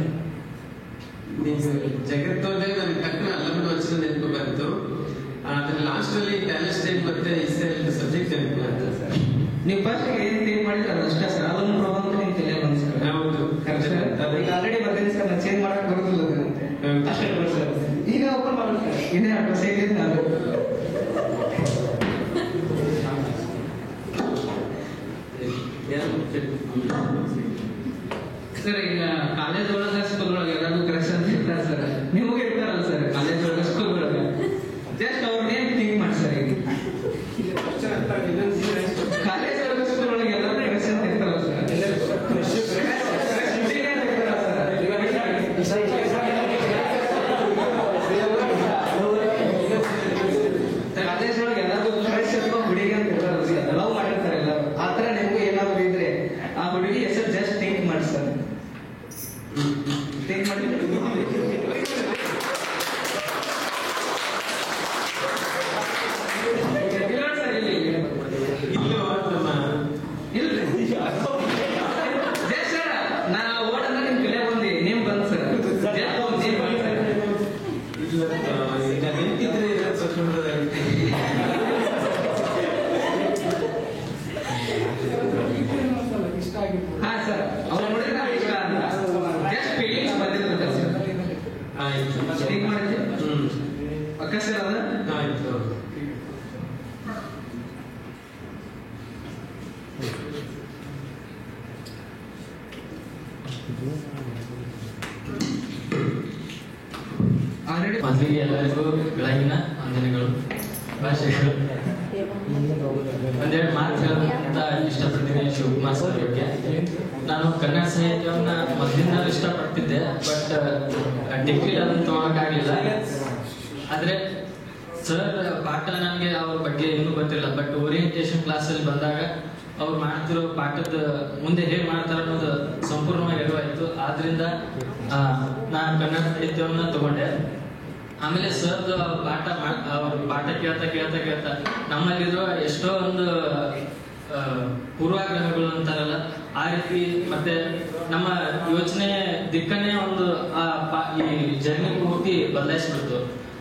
ನೀವು ಜಗತ್ತೋದೆ ನನಗೆ ತಕ್ಕ ಅಲ್ಲಮನ ವಚನ ನೆನಪು ಬಂತು. ಅದ್ರ ಲಾಸ್ಟ್ ಅಲ್ಲಿ ಪ್ಯಾಲೆಸ್ಟೈನ್ ಮತ್ತೆ ಇಸ್ರೇಲ್ ಸಬ್ಜೆಕ್ಟ್ ನೆನಪು ಬಂತು ಸರ್. ನೀವು ಫಸ್ಟ್ ಏನು ಥಿಂಕ್ ಮಾಡಿದ್ರೆ ಅಷ್ಟೇ ಸರ್, ಅದೊಂದು ಪ್ರಾಬ್ಲಮ್ ನಿಮ್ಮ ತಲೆ ಬಂದು ಸರ್. ಹೌದು ಕರೆಕ್ಟ್ ಸರ್. ಈಗ ಆಲ್ರೆಡಿ ಬರ್ತೀನಿ ಸರ್, ನಾನು ಚೇಂಜ್ ಮಾಡಕ್ ಬರೋದಿಲ್ಲ ಅಷ್ಟೇ ಸರ್. ಈಗ ಓಪನ್ ಮಾಡೋಣ ಸರ್, ಇನ್ನೇ ಅಡ್ರೆಸ್ ಹೇಗೆ ನಾನು ಸರ್. ಈಗ ಕಾಲೇಜ್ ಒಳಗೆ ಸ್ಕೂಲ್ ಒಳಗೆ ಎಲ್ಲರಿಗೂ ಕರೆಕ್ಷನ್ ಅಂತ ಇರ್ತಾರೆ ಸರ್, ನಿಮಗೆ ಇರ್ತಾರಲ್ಲ ಸರ್ ಕಾಲೇಜ್ ಒಳಗೆ ಸ್ಕೂಲ್ ಒಳಗೆ, ಜಸ್ಟ್ ಅವ್ರನ್ನೇನು ಥಿಂಕ್ ಮಾಡಿ ಸರ್. ಈಗ ಕಾಲೇಜ್ ಒಳಗೆ ಸ್ಕೂಲ್ ಒಳಗೆ ಎಲ್ಲರೂ ಕರೆಕ್ಷನ್ ಅಂತ ಇರ್ತಾರಲ್ಲ ಸರ್, ಕಾಲೇಜ್ ಒಳಗೆ ಎಲ್ಲರಿಗೂ ಕರೆಕ್ಷನ್ ಹುಡುಗಿ ಅಂತ ಇರ್ತಾರಲ್ಲ ಸರ್, ಲವ್ ಮಾಡಿರ್ತಾರೆ ಎಲ್ಲರೂ. ಆ ಥರ ನಿಮಗೂ ಏನಾದ್ರು ಇದ್ರೆ ಆ ಹುಡುಗಿ ಹೆಸರು ಜಸ್ಟ್ ಥಿಂಕ್ ಮಾಡಿ ಸರ್. ಥಿಂಕ್ ಮಾಡಿ ಹಾ ಸರ್, ಅವ್ರು ನೋಡಿದ್ರೆ ಇಷ್ಟ ಅಂತ ಜಸ್ಟ್ ಫೀಲಿಂಗ್ಸ್ ಬಂದಿರ್ತದೆ ಸರ್. ಆಯ್ತು ಥಿಂಕ್ ಮಾಡಿದ್ವಿ ಪಕ್ಕ ಸರ್ ಅದ. ಆಯ್ತು ಮೊದಲಿಗೆ ಎಲ್ಲರಿಗೂ ಬೆಳಗಿನ ವಂದನೆಗಳು, ಭಾಷೆಗಳು. ಒಂದೆರಡು ಮಾತುಗಳು ಅಂತ ಇಷ್ಟಪಡ್ತೀನಿ ಶಿವಕುಮಾರ್ ಸರ್ ಬಗ್ಗೆ. ನಾನು ಕನ್ನಡ ಸಾಹಿತ್ಯವನ್ನು ಮೊದಲಿಂದ ಇಷ್ಟಪಡ್ತಿದ್ದೆ, ಬಟ್ ಡಿಗ್ರಿ ಅದನ್ನು ತಗೊಳಕ್ಕಾಗಲಿಲ್ಲ. ಆದರೆ ಸರ್ ಪಾಠ ನನಗೆ ಅವ್ರ ಬಗ್ಗೆ ಏನೂ ಗೊತ್ತಿಲ್ಲ, ಬಟ್ ಓರಿಯೆಂಟೇಷನ್ ಕ್ಲಾಸಲ್ಲಿ ಬಂದಾಗ ಅವ್ರು ಮಾಡ್ತಿರೋ ಪಾಠದ ಮುಂದೆ ಹೇಗೆ ಮಾಡ್ತಾರೆ ಅನ್ನೋದು ಸಂಪೂರ್ಣವಾಗಿ ಅರಿವಾಯಿತು. ಆದ್ರಿಂದ ನಾನು ಕನ್ನಡ ಸಾಹಿತ್ಯವನ್ನು ತಗೊಂಡೆ. ಆಮೇಲೆ ಸರ್ದು ಅವ್ರ ಪಾಠ ಕೇಳ್ತಾ ನಮ್ಮಲ್ಲಿರೋ ಎಷ್ಟೋ ಒಂದು ಪೂರ್ವಾಗ್ರಹಗಳು ಅಂತಾರಲ್ಲ, ಆ ರೀತಿ ಮತ್ತೆ ನಮ್ಮ ಯೋಚನೆ ದಿಕ್ಕನ್ನೇ ಒಂದು ಈ ಜರ್ನಿ ಪೂರ್ತಿ ಬದಲಾಯಿಸ್ಬಿಡ್ತು.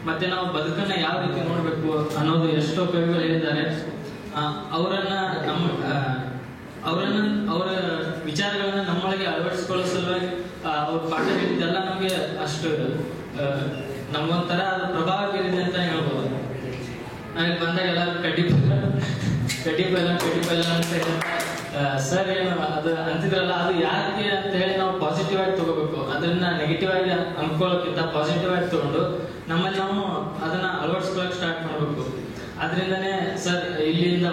ಮತ್ತೆ ನಾವು ಬದುಕನ್ನ ಯಾವ ರೀತಿ ನೋಡ್ಬೇಕು ಅನ್ನೋದು ಎಷ್ಟೋ ಕವಿಗಳು ಹೇಳಿದ್ದಾರೆ. ಅವರ ವಿಚಾರಗಳನ್ನ ನಮ್ಮೊಳಗೆ ಅಳವಡಿಸ್ಕೊಳ್ಳೋ ಸಲುವಾಗಿ ಅವ್ರ ಪಾಠ ಹೇಳಿದ್ದೆಲ್ಲ ನಮಗೆ ಅಷ್ಟು ನಮ್ಗೊಂಥರ ಅದು ಪ್ರಭಾವ ಬೀರಿದೆ ಅಂತ ಹೇಳ್ಬೋದು. ನಾವಿಲ್ಲಿ ಬಂದಾಗ ಎಲ್ಲರೂ ಕಡ್ಡಿ ಪೈಲ ಅಂತ ಸರ್ ಏನು ಅದು ಅಂತಿದ್ರಲ್ಲ, ಅದು ಯಾಕೆ ಅಂತ ಹೇಳಿ ನಾವು ಪಾಸಿಟಿವ್ ಆಗಿ ತಗೋಬೇಕು. ಅದನ್ನ ನೆಗೆಟಿವ್ ಆಗಿ ಅನ್ಕೊಳ್ಳೋಕ್ಕಿಂತ ಪಾಸಿಟಿವ್ ಆಗಿ ತಗೊಂಡು ನಮ್ಮಲ್ಲಿ ನಾವು ಅದನ್ನ ಅಳವಡಿಸ್ಕೊಳಕ್ ಸ್ಟಾರ್ಟ್ ಮಾಡ್ಬೇಕು. ಅದರಿಂದನೇ ಸರ್ ಇಲ್ಲಿಂದ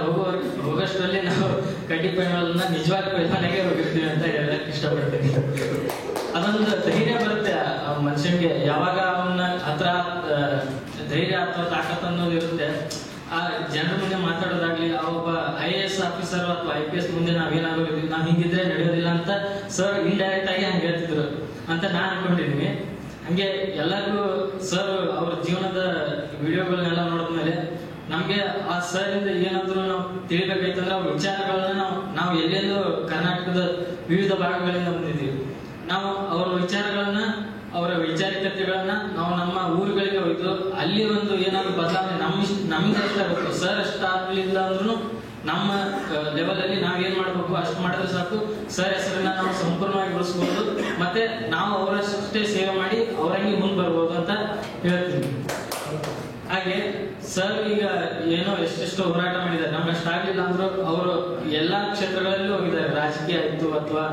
ಹೋಗೋಷ್ಟರಲ್ಲಿ ನಾವು ಕಡ್ಡಿ ಪೈಲನ್ನ ನಿಜವಾದ ಪೈಲನೆಗೆ ಹೋಗಿರ್ತೀವಿ ಅಂತ ಹೇಳಕ್ ಇಷ್ಟಪಡ್ತೀನಿ. ಅದೊಂದು ಧೈರ್ಯ ಬರುತ್ತೆ ಮನುಷ್ಯನಿಗೆ, ಯಾವಾಗ ಅವನ್ನ ಹತ್ರ ಧೈರ್ಯ ಅಥವಾ ತಾಕತ್ ಅನ್ನೋದು ಇರುತ್ತೆ. ಆ ಜನರ ಮುಂದೆ ಮಾತಾಡೋದಾಗ್ಲಿ, ಒಬ್ಬ IAS ಆಫೀಸರ್ ಅಥವಾ IPS ಮುಂದೆ ನಾವೇನಾಗೋದಿಲ್ಲ, ನಾವ್ ಹಿಂಗಿದ್ರೆ ನಡೆಯೋದಿಲ್ಲ ಅಂತ ಸರ್ ಇಂಡೈರೆಕ್ಟ್ ಆಗಿ ಹಂಗೆ ಹೇಳ್ತಿದ್ರು ಅಂತ ನಾನ್ ಅನ್ಕೊಂಡಿದೀನಿ. ಹಂಗೆ ಎಲ್ಲರಿಗೂ ಸರ್ ಅವ್ರ ಜೀವನದ ವಿಡಿಯೋಗಳನ್ನೆಲ್ಲ ನೋಡಿದ್ಮೇಲೆ ನಮ್ಗೆ ಆ ಸರ್ ಇಂದ ಏನಾದ್ರು ನಾವು ತಿಳಿಬೇಕಾಯ್ತಂದ್ರೆ ಅವ್ರ ವಿಚಾರಗಳನ್ನ ನಾವು ಎಲ್ಲೆಲ್ಲೂ ಕರ್ನಾಟಕದ ವಿವಿಧ ಭಾಗಗಳಿಂದ ಬಂದಿದ್ದೀವಿ. ನಾವು ಅವರ ವಿಚಾರಗಳನ್ನ, ಅವರ ವೈಚಾರಿಕತೆಗಳನ್ನ ನಾವು ನಮ್ಮ ಊರುಗಳಿಗೆ ಹೋಯ್ತು ಅಲ್ಲಿ ಒಂದು ಏನಾದ್ರು ಬದಲಾವಣೆ ನಮ್ಗೆ ಎಷ್ಟಾಗುತ್ತೆ, ಸರ್ ಅಷ್ಟಾಗ್ಲಿಲ್ಲ ಅಂದ್ರೂ ನಮ್ಮ ಲೆವೆಲ್ ಅಲ್ಲಿ ನಾವೇನ್ ಮಾಡ್ಬೇಕು ಅಷ್ಟು ಮಾಡಿದ್ರೆ ಸಾಕು. ಸರ್ ಹೆಸರನ್ನ ನಾವು ಸಂಪೂರ್ಣವಾಗಿ ಉಳಿಸ್ಬೋದು, ಮತ್ತೆ ನಾವು ಅವರಷ್ಟೇ ಸೇವೆ ಮಾಡಿ ಅವರಂಗೆ ಮುಂದೆ ಬರ್ಬೋದು ಅಂತ ಹೇಳ್ತೀನಿ. ಹಾಗೆ ಸರ್ ಈಗ ಏನೋ ಎಷ್ಟೆಷ್ಟೋ ಹೋರಾಟ ಮಾಡಿದ್ದಾರೆ, ನಮ್ಗೆ ಅಷ್ಟಾಗ್ಲಿಲ್ಲ ಅಂದ್ರು ಅವರು ಎಲ್ಲಾ ಕ್ಷೇತ್ರಗಳಲ್ಲೂ ಹೋಗಿದ್ದಾರೆ. ರಾಜಕೀಯ ಆಯ್ತು ಅಥವಾ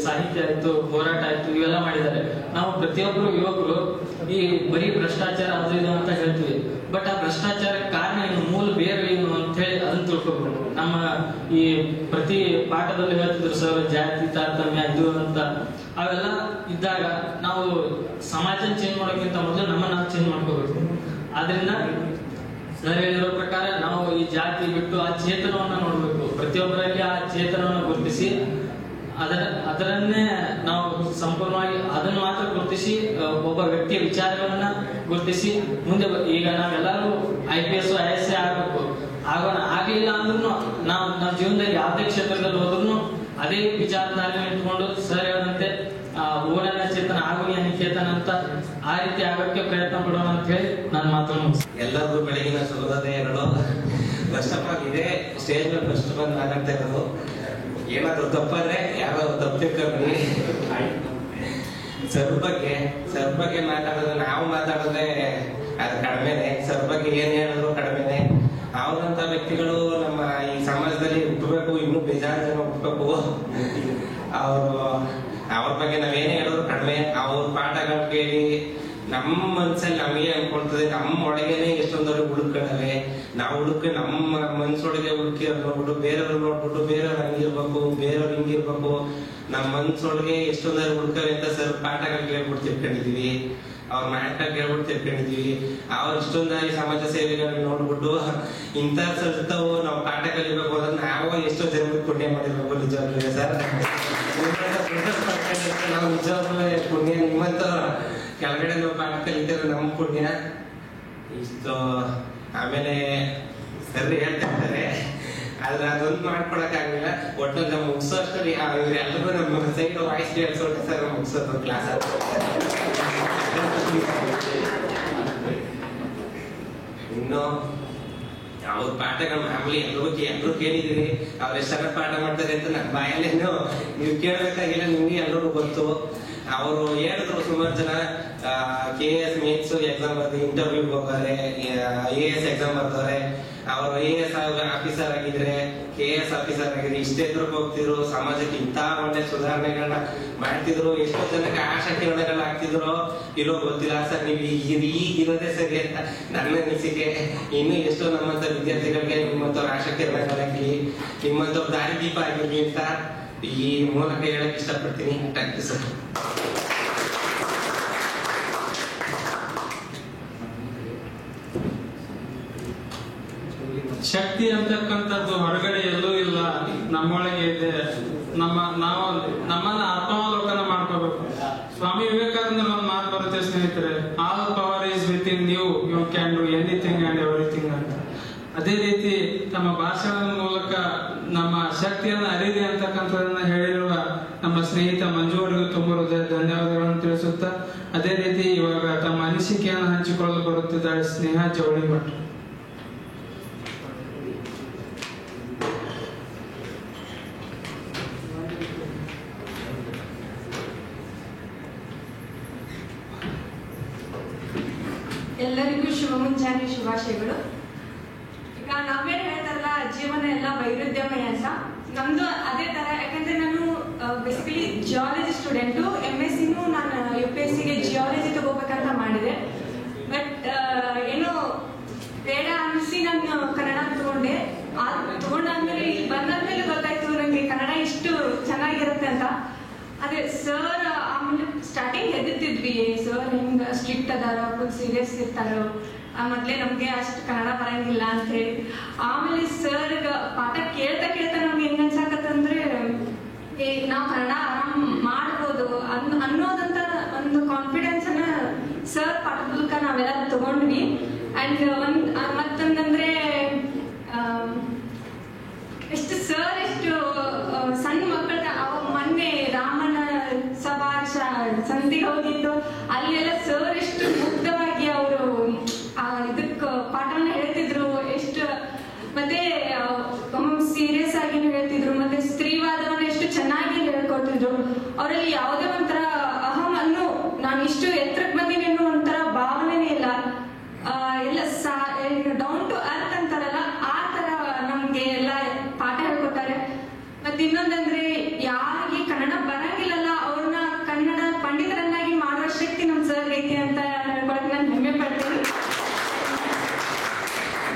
ಸಾಹಿತ್ಯ ಆಯ್ತು, ಹೋರಾಟ ಆಯ್ತು, ಇವೆಲ್ಲ ಮಾಡಿದ್ದಾರೆ. ನಾವು ಪ್ರತಿಯೊಬ್ಬರು ಯುವಕರು ಈ ಬರೀ ಭ್ರಷ್ಟಾಚಾರ ಅದು ಇದು ಅಂತ ಹೇಳ್ತೀವಿ, ಬಟ್ ಆ ಭ್ರಷ್ಟಾಚಾರಕ್ಕೆ ಕಾರಣ ಏನು, ಮೂಲ ಬೇರೆ ಏನು ಅಂತ ಹೇಳಿ ಅದನ್ನ ತಿಳ್ಕೊಬೇಕು. ನಮ್ಮ ಈ ಪ್ರತಿ ಪಾಠದಲ್ಲಿ ಹೇಳ್ತಿದ್ರು ಸರ್ ಜಾತಿ ತಾರತಮ್ಯ ಇದು ಅಂತ. ಅವೆಲ್ಲ ಇದ್ದಾಗ ನಾವು ಸಮಾಜ ಚೇಂಜ್ ಮಾಡೋಕ್ಕಿಂತ ಮೊದಲು ನಮ್ಮನ್ನ ನಾವು ಚೇಂಜ್ ಮಾಡ್ಕೋಬೇಕು. ಆದ್ರಿಂದ ಸರ್ ಹೇಳಿರೋ ಪ್ರಕಾರ ನಾವು ಈ ಜಾತಿ ಬಿಟ್ಟು ಆ ಚೇತನವನ್ನ ನೋಡ್ಬೇಕು. ಪ್ರತಿಯೊಬ್ಬರಲ್ಲಿ ಆ ಚೇತನವನ್ನು ಗುರುತಿಸಿ ಅದರನ್ನೇ ನಾವು ಸಂಪೂರ್ಣವಾಗಿ ಅದನ್ನು ಮಾತ್ರ ಗುರುತಿಸಿ ಒಬ್ಬ ವ್ಯಕ್ತಿಯ ವಿಚಾರಗಳನ್ನ ಗುರುತಿಸಿ ಮುಂದೆ ಈಗ ನಾವೆಲ್ಲರೂ IPS IAS ಆಗ್ಬೇಕು. ಆಗ್ಲಿಲ್ಲ ಅಂದ್ರೂ ನಾವು ನಮ್ಮ ಜೀವನದಲ್ಲಿ ಯಾವುದೇ ಕ್ಷೇತ್ರದಲ್ಲಿ ಹೋದ್ರು ಅದೇ ವಿಚಾರಧಾರೆ ಇಟ್ಕೊಂಡು ಸರ್ ಆಗುವ ನಿಕೇತನ ಅಂತ ಆ ರೀತಿ ಆಗೋಕ್ಕೆ ಪ್ರಯತ್ನ ಪಡೋಣ ಅಂತ ಹೇಳಿ ನಾನು ಮಾತನ್ನು ಎಲ್ಲರಿಗೂ ಬೆಳಗಿನ ಶುಭೋದಯಗಳು. ಫಸ್ಟ್ ಆಫ್ ಆಲ್ ಇದೇ ಸ್ಟೇಜ್ ಮೇಲೆ ಫಸ್ಟ್ ಬಂದು ಮಾತಾಡ್ತಾ ಇರೋದು. ಏನಾದ್ರು ತಪ್ಪಾದ್ರೆ ಯಾರೋ ತಪ್ಪಿಕೊಂಡ್ರಿ. ಸರ್ ಬಗ್ಗೆ ಮಾತಾಡಿದ್ರೆ ನಾವು ಮಾತಾಡಿದ್ರೆ ಅದು ಕಡಿಮೆನೆ. ಸರ್ ಬಗ್ಗೆ ಏನ್ ಹೇಳಿದ್ರು ಕಡಿಮೆನೆ. ಅವ್ರಂತ ವ್ಯಕ್ತಿಗಳು ನಮ್ಮ ಈ ಸಮಾಜದಲ್ಲಿ ಹುಟ್ಟಬೇಕು, ಇನ್ನೂ ಬೇಜಾರು ಜನ ಹುಟ್ಟಬೇಕು. ಅವ್ರ ಬಗ್ಗೆ ನಾವೇನೇ ಹೇಳಿದ್ರು ಕಡಿಮೆ. ಅವ್ರ ಪಾಠಗಳು ಕೇಳಿ ನಮ್ಮ ಮನ್ಸಲ್ಲಿ ನಮಗೆ ಅನ್ಕೊಳ್ತದೆ, ನಮ್ಮ ಒಳಗೇನೆ ಎಷ್ಟೊಂದವ್ರಿಗೆ ಹುಡುಕವೆ. ನಾವು ನಮ್ಮ ಮನ್ಸೊಳಗೆ ಹುಡುಕಿ ನೋಡ್ಬಿಟ್ಟು ಬೇರೆಯವ್ರು ನೋಡ್ಬಿಟ್ಟು ಬೇರೆಯವ್ರು ಹಂಗಿರ್ಬೇಕು, ಬೇರೆಯವ್ರು ಹಿಂಗಿರ್ಬೇಕು, ನಮ್ಮ ಮನ್ಸೊಳಗೆ ಎಷ್ಟೊಂದವ್ರಿಗೆ ಹುಡುಕವೆ ಅಂತ ಸರ್ ಪಾಠಗಳು ಕೇಳ್ಬಿಟ್ಟು ತಿಳ್ಕೊಂಡಿದೀವಿ. ಅವ್ರ ನಾಟಕ ಕೇಳ್ಬಿಟ್ಟು ತಿಳ್ಕೊಂಡಿದೀವಿ. ಅವ್ರ ಇಷ್ಟೊಂದಾಗಿ ಸಮಾಜ ಸೇವೆಗಳನ್ನ ನೋಡ್ಬಿಟ್ಟು ಇಂಥ ಸಲ್ತಾವು ನಾವು ಪಾಠ ಕಲಿಬೇಕು ಅಂದ್ರೆ ನಾವು ಎಷ್ಟೋ ಜನ ಪುಣ್ಯ ಮಾಡಿರ್ಬೇಕು. ನಿಜವಾಗ್ಲೂ ಸರ್ ನಾವು ನಿಜವಾಗ್ಲೂ ಪುಣ್ಯ. ನಿಮ್ಮಂತ ಕೆಳಗಡೆ ನಾವು ಪಾಠ ಕಲಿತಾರೆ ನಮ್ಮ ಪುಣ್ಯ ಇಷ್ಟು. ಆಮೇಲೆ ಸರಿ ಹೇಳ್ತಾ ಇರ್ತಾರೆ, ಆದ್ರೆ ಅದೊಂದು ಮಾಡ್ಕೊಳಕ್ ಆಗಿಲ್ಲ. ಒಟ್ಟು ನಾವು ಮುಗಿಸೋ ಅಷ್ಟರಲ್ಲಿ ಇವ್ರೆಲ್ಲರೂ ನಮ್ಮ ಸೈಡ್ ವಾಯ್ಸ್ ಕೇಳಿಸೋಕೆ ಸರ್ ಮುಗಿಸೋದು ಕ್ಲಾಸ್. ಇನ್ನು ಅವ್ರ ಪಾಠಗಳು ಮಾಮೂಲಿ ಎಲ್ರು ಕೇಳಿದೀರಿ. ಅವ್ರು ಎಷ್ಟೆಲ್ಲ ಪಾಠ ಮಾಡ್ತಾರೆ ಅಂತ ನನ್ನ ಬಾಯಲ್ಲೇನು ನೀವು ಕೇಳಬೇಕಾಗಿಲ್ಲ, ನಿಮ್ಗೆ ಎಲ್ಲರೂ ಗೊತ್ತು. ಅವರು ಹೇಳಿದ್ರು ಸುಮಾರು ಜನ KS ಮೇನ್ಸ್ ಎಕ್ಸಾಮ್ ಬರ್ದು ಇಂಟರ್ವ್ಯೂಗೆ ಹೋಗೋರೆ, IAS ಎಕ್ಸಾಮ್ ಬರ್ದವ್ರೆ. ಅವರು IAS ಆಫೀಸರ್ ಆಗಿದ್ರೆ, KS ಆಫೀಸರ್ ಆಗಿದ್ರೆ ಇಷ್ಟೇ ಎದುರಿಗೆ ಹೋಗ್ತಿದ್ರು, ಸಮಾಜಕ್ಕೆ ಇಂಥ ಒಳ್ಳೆ ಸುಧಾರಣೆಗಳನ್ನ ಮಾಡ್ತಿದ್ರು. ಎಷ್ಟೋ ಜನಕ್ಕೆ ಆಶಾ ಕಿರಣಗಳು ಆಗ್ತಿದ್ರು. ಇರೋ ಗೊತ್ತಿಲ್ಲ ಸರ್, ನೀವು ಈಗಿರೋದೇ ಸರಿ ಅಂತ ನನ್ನ ಅನಿಸಿಕೆ. ಇನ್ನು ಎಷ್ಟೋ ನಮ್ಮಂತ ವಿದ್ಯಾರ್ಥಿಗಳಿಗೆ ನಿಮ್ಮಂತವ್ರ ಆಶಾ ಕಿರಣಗಳಾಗ್ಲಿ, ನಿಮ್ಮಂತವ್ರ ದಾರಿದೀಪ ಆಗಿರ್ಲಿ ಅಂತ ಈ ಮೂಲಕ ಹೇಳಕ್ ಇಷ್ಟಪಡ್ತೀನಿ. Thank you sir. ಶಕ್ತಿ ಅಂತಕ್ಕಂಥದ್ದು ಹೊರಗಡೆ ಎಲ್ಲೂ ಇಲ್ಲ, ನಮ್ಮೊಳಗೆ ಇದೆ. ನಮ್ಮನ್ನ ಆತ್ಮಾವಲೋಕನ ಮಾಡ್ಕೋಬೇಕು. ಸ್ವಾಮಿ ವಿವೇಕಾನಂದ ಒಂದು ಮಾತು ಬರುತ್ತೆ ಸ್ನೇಹಿತರೆ, all power is within you, you can do anything and everything ಅಂತ. ಅದೇ ರೀತಿ ತಮ್ಮ ಭಾಷಣದ ಮೂಲಕ ನಮ್ಮ ಶಕ್ತಿಯನ್ನು ಅರಿವಿ ಅಂತಕ್ಕಂಥದನ್ನ ಹೇಳಿರುವ ನಮ್ಮ ಸ್ನೇಹಿತ ಮಂಜು ಅವರಿಗೂ ತುಂಬ ಹೃದಯ ಧನ್ಯವಾದಗಳನ್ನು ತಿಳಿಸುತ್ತಾ, ಅದೇ ರೀತಿ ಇವಾಗ ತಮ್ಮ ಅನಿಸಿಕೆಯನ್ನು ಹಂಚಿಕೊಳ್ಳಲು ಬರುತ್ತಿದ್ದಾರೆ ಸ್ನೇಹ ಜವಳಿಮಠ. ಎಲ್ಲರಿಗೂ ಶುಭ ಮುಂಜಾನೆ ಶುಭಾಶಯಗಳು. ಈಗ ನಾವೇನು ಹೇಳ್ತಾರಲ್ಲ, ಜೀವನ ಎಲ್ಲ ವೈರುಧ್ಯವೇ ಅಂತ. ನಮ್ದು ಅದೇ ತರ. ಯಾಕಂದ್ರೆ ನಾನು ಬೇಸಿಕಲಿ ಜಿಯಾಲಜಿ ಸ್ಟೂಡೆಂಟು. MSc ನಾನು UPSCಗೆ ಜಿಯಾಲಜಿ ತಗೋಬೇಕಂತ ಮಾಡಿದೆ. ಬಟ್ ಏನೋ ಬೇಡ ಅನಿಸಿ ನಾನು ಕನ್ನಡ ತಗೊಂಡೆ. ತಗೊಂಡಾದ್ಮೇಲೆ ಇಲ್ಲಿ ಬಂದಾದ್ಮೇಲೆ ಗೊತ್ತಾಯ್ತು ನನಗೆ ಕನ್ನಡ ಇಷ್ಟು ಚೆನ್ನಾಗಿರುತ್ತೆ ಅಂತ. ಅದೇ ಸರ್ ಆಮೇಲೆ ಸ್ಟಾರ್ಟಿಂಗ್ ಹೆದರ್ತಿದ್ವಿ, ಸರ್ ಹಿಂಗ ಸ್ಟ್ರಿಕ್ಟ್ ಅದಾರ, ಫುಲ್ ಸೀರಿಯಸ್ ಇರ್ತಾರೋ, ಮೊದ್ಲೇ ನಮ್ಗೆ ಅಷ್ಟು ಕನ್ನಡ ಬರಂಗಿಲ್ಲ ಅಂತ ಹೇಳಿ. ಆಮೇಲೆ ಸರ್ ಪಾಠ ಕೇಳ್ತಾ ನಮ್ಗೆ ಹೆಂಗ್ ಅನ್ಸಾಕತ್ತಂದ್ರೆ ನಾವು ಕನ್ನಡ ಆರಾಮ್ ಮಾಡ್ಬೋದು ಅನ್ನೋದಂತ ಒಂದು ಕಾನ್ಫಿಡೆನ್ಸ್ ಅನ್ನ ಸರ್ ಪಾಠದ ಮೂಲಕ ನಾವೆಲ್ಲ ತಗೊಂಡ್ವಿ. ಅಂಡ್ ಮತ್ತೊಂದಂದ್ರೆ ಎಷ್ಟು ಸರ್ ಎಷ್ಟು ಸಣ್ಣ ಮಕ್ಕಳ ಮೊನ್ನೆ ರಾಮನ ಸಭಾ ಸಂಧಿಗೆ ಹೋಗಿದ್ದು, ಅಲ್ಲೆಲ್ಲ ಸರ್ ಎಷ್ಟು ಮುಗ್ಧವಾಗಿ ಅವರು ಇದಕ್ಕೆ ಪಾಠವನ್ನ ಹೇಳ್ತಿದ್ರು. ಎಷ್ಟು ಮತ್ತೆ ಸೀರಿಯಸ್ ಆಗಿನೂ ಹೇಳ್ತಿದ್ರು. ಮತ್ತೆ ಸ್ತ್ರೀವಾದವನ್ನ ಎಷ್ಟು ಚೆನ್ನಾಗಿ ಹೇಳ್ಕೊಡ್ತಿದ್ರು. ಅವರಲ್ಲಿ ಯಾವುದೇ ಒಂಥರ ಅಹಂ ಅನ್ನೋ ನಾನು ಇಷ್ಟು ಎತ್ತರಕ್ಕೆ ಬಂದೀನಿ ಅನ್ನೋ ಒಂಥರ ಭಾವನೆನೇ ಇಲ್ಲ. ಎಲ್ಲ ಡೌನ್ ಟು ಅರ್ತ್ ಅಂತಾರಲ್ಲ, ಆ ತರ ನಮ್ಗೆ ಎಲ್ಲ ಪಾಠ ಹೇಳ್ಕೊಡ್ತಾರೆ. ಮತ್ತೆ ಇನ್ನೊಂದಂದ್ರೆ ಯಾರಿಗೆ ಕನ್ನಡ ಬರಂಗಿಲ್ಲಲ್ಲ ಅವ್ರನ್ನ ಕನ್ನಡ ಪಂಡಿತರನ್ನಾಗಿ ಮಾಡುವ ಶಕ್ತಿ ನಮ್ ಸರ್ ಐತಿ ಅಂತ ಹೇಳ್ಕೊಳಕ್ ನಾನು ಹೆಮ್ಮೆ ಪಡ್ತೀನಿ.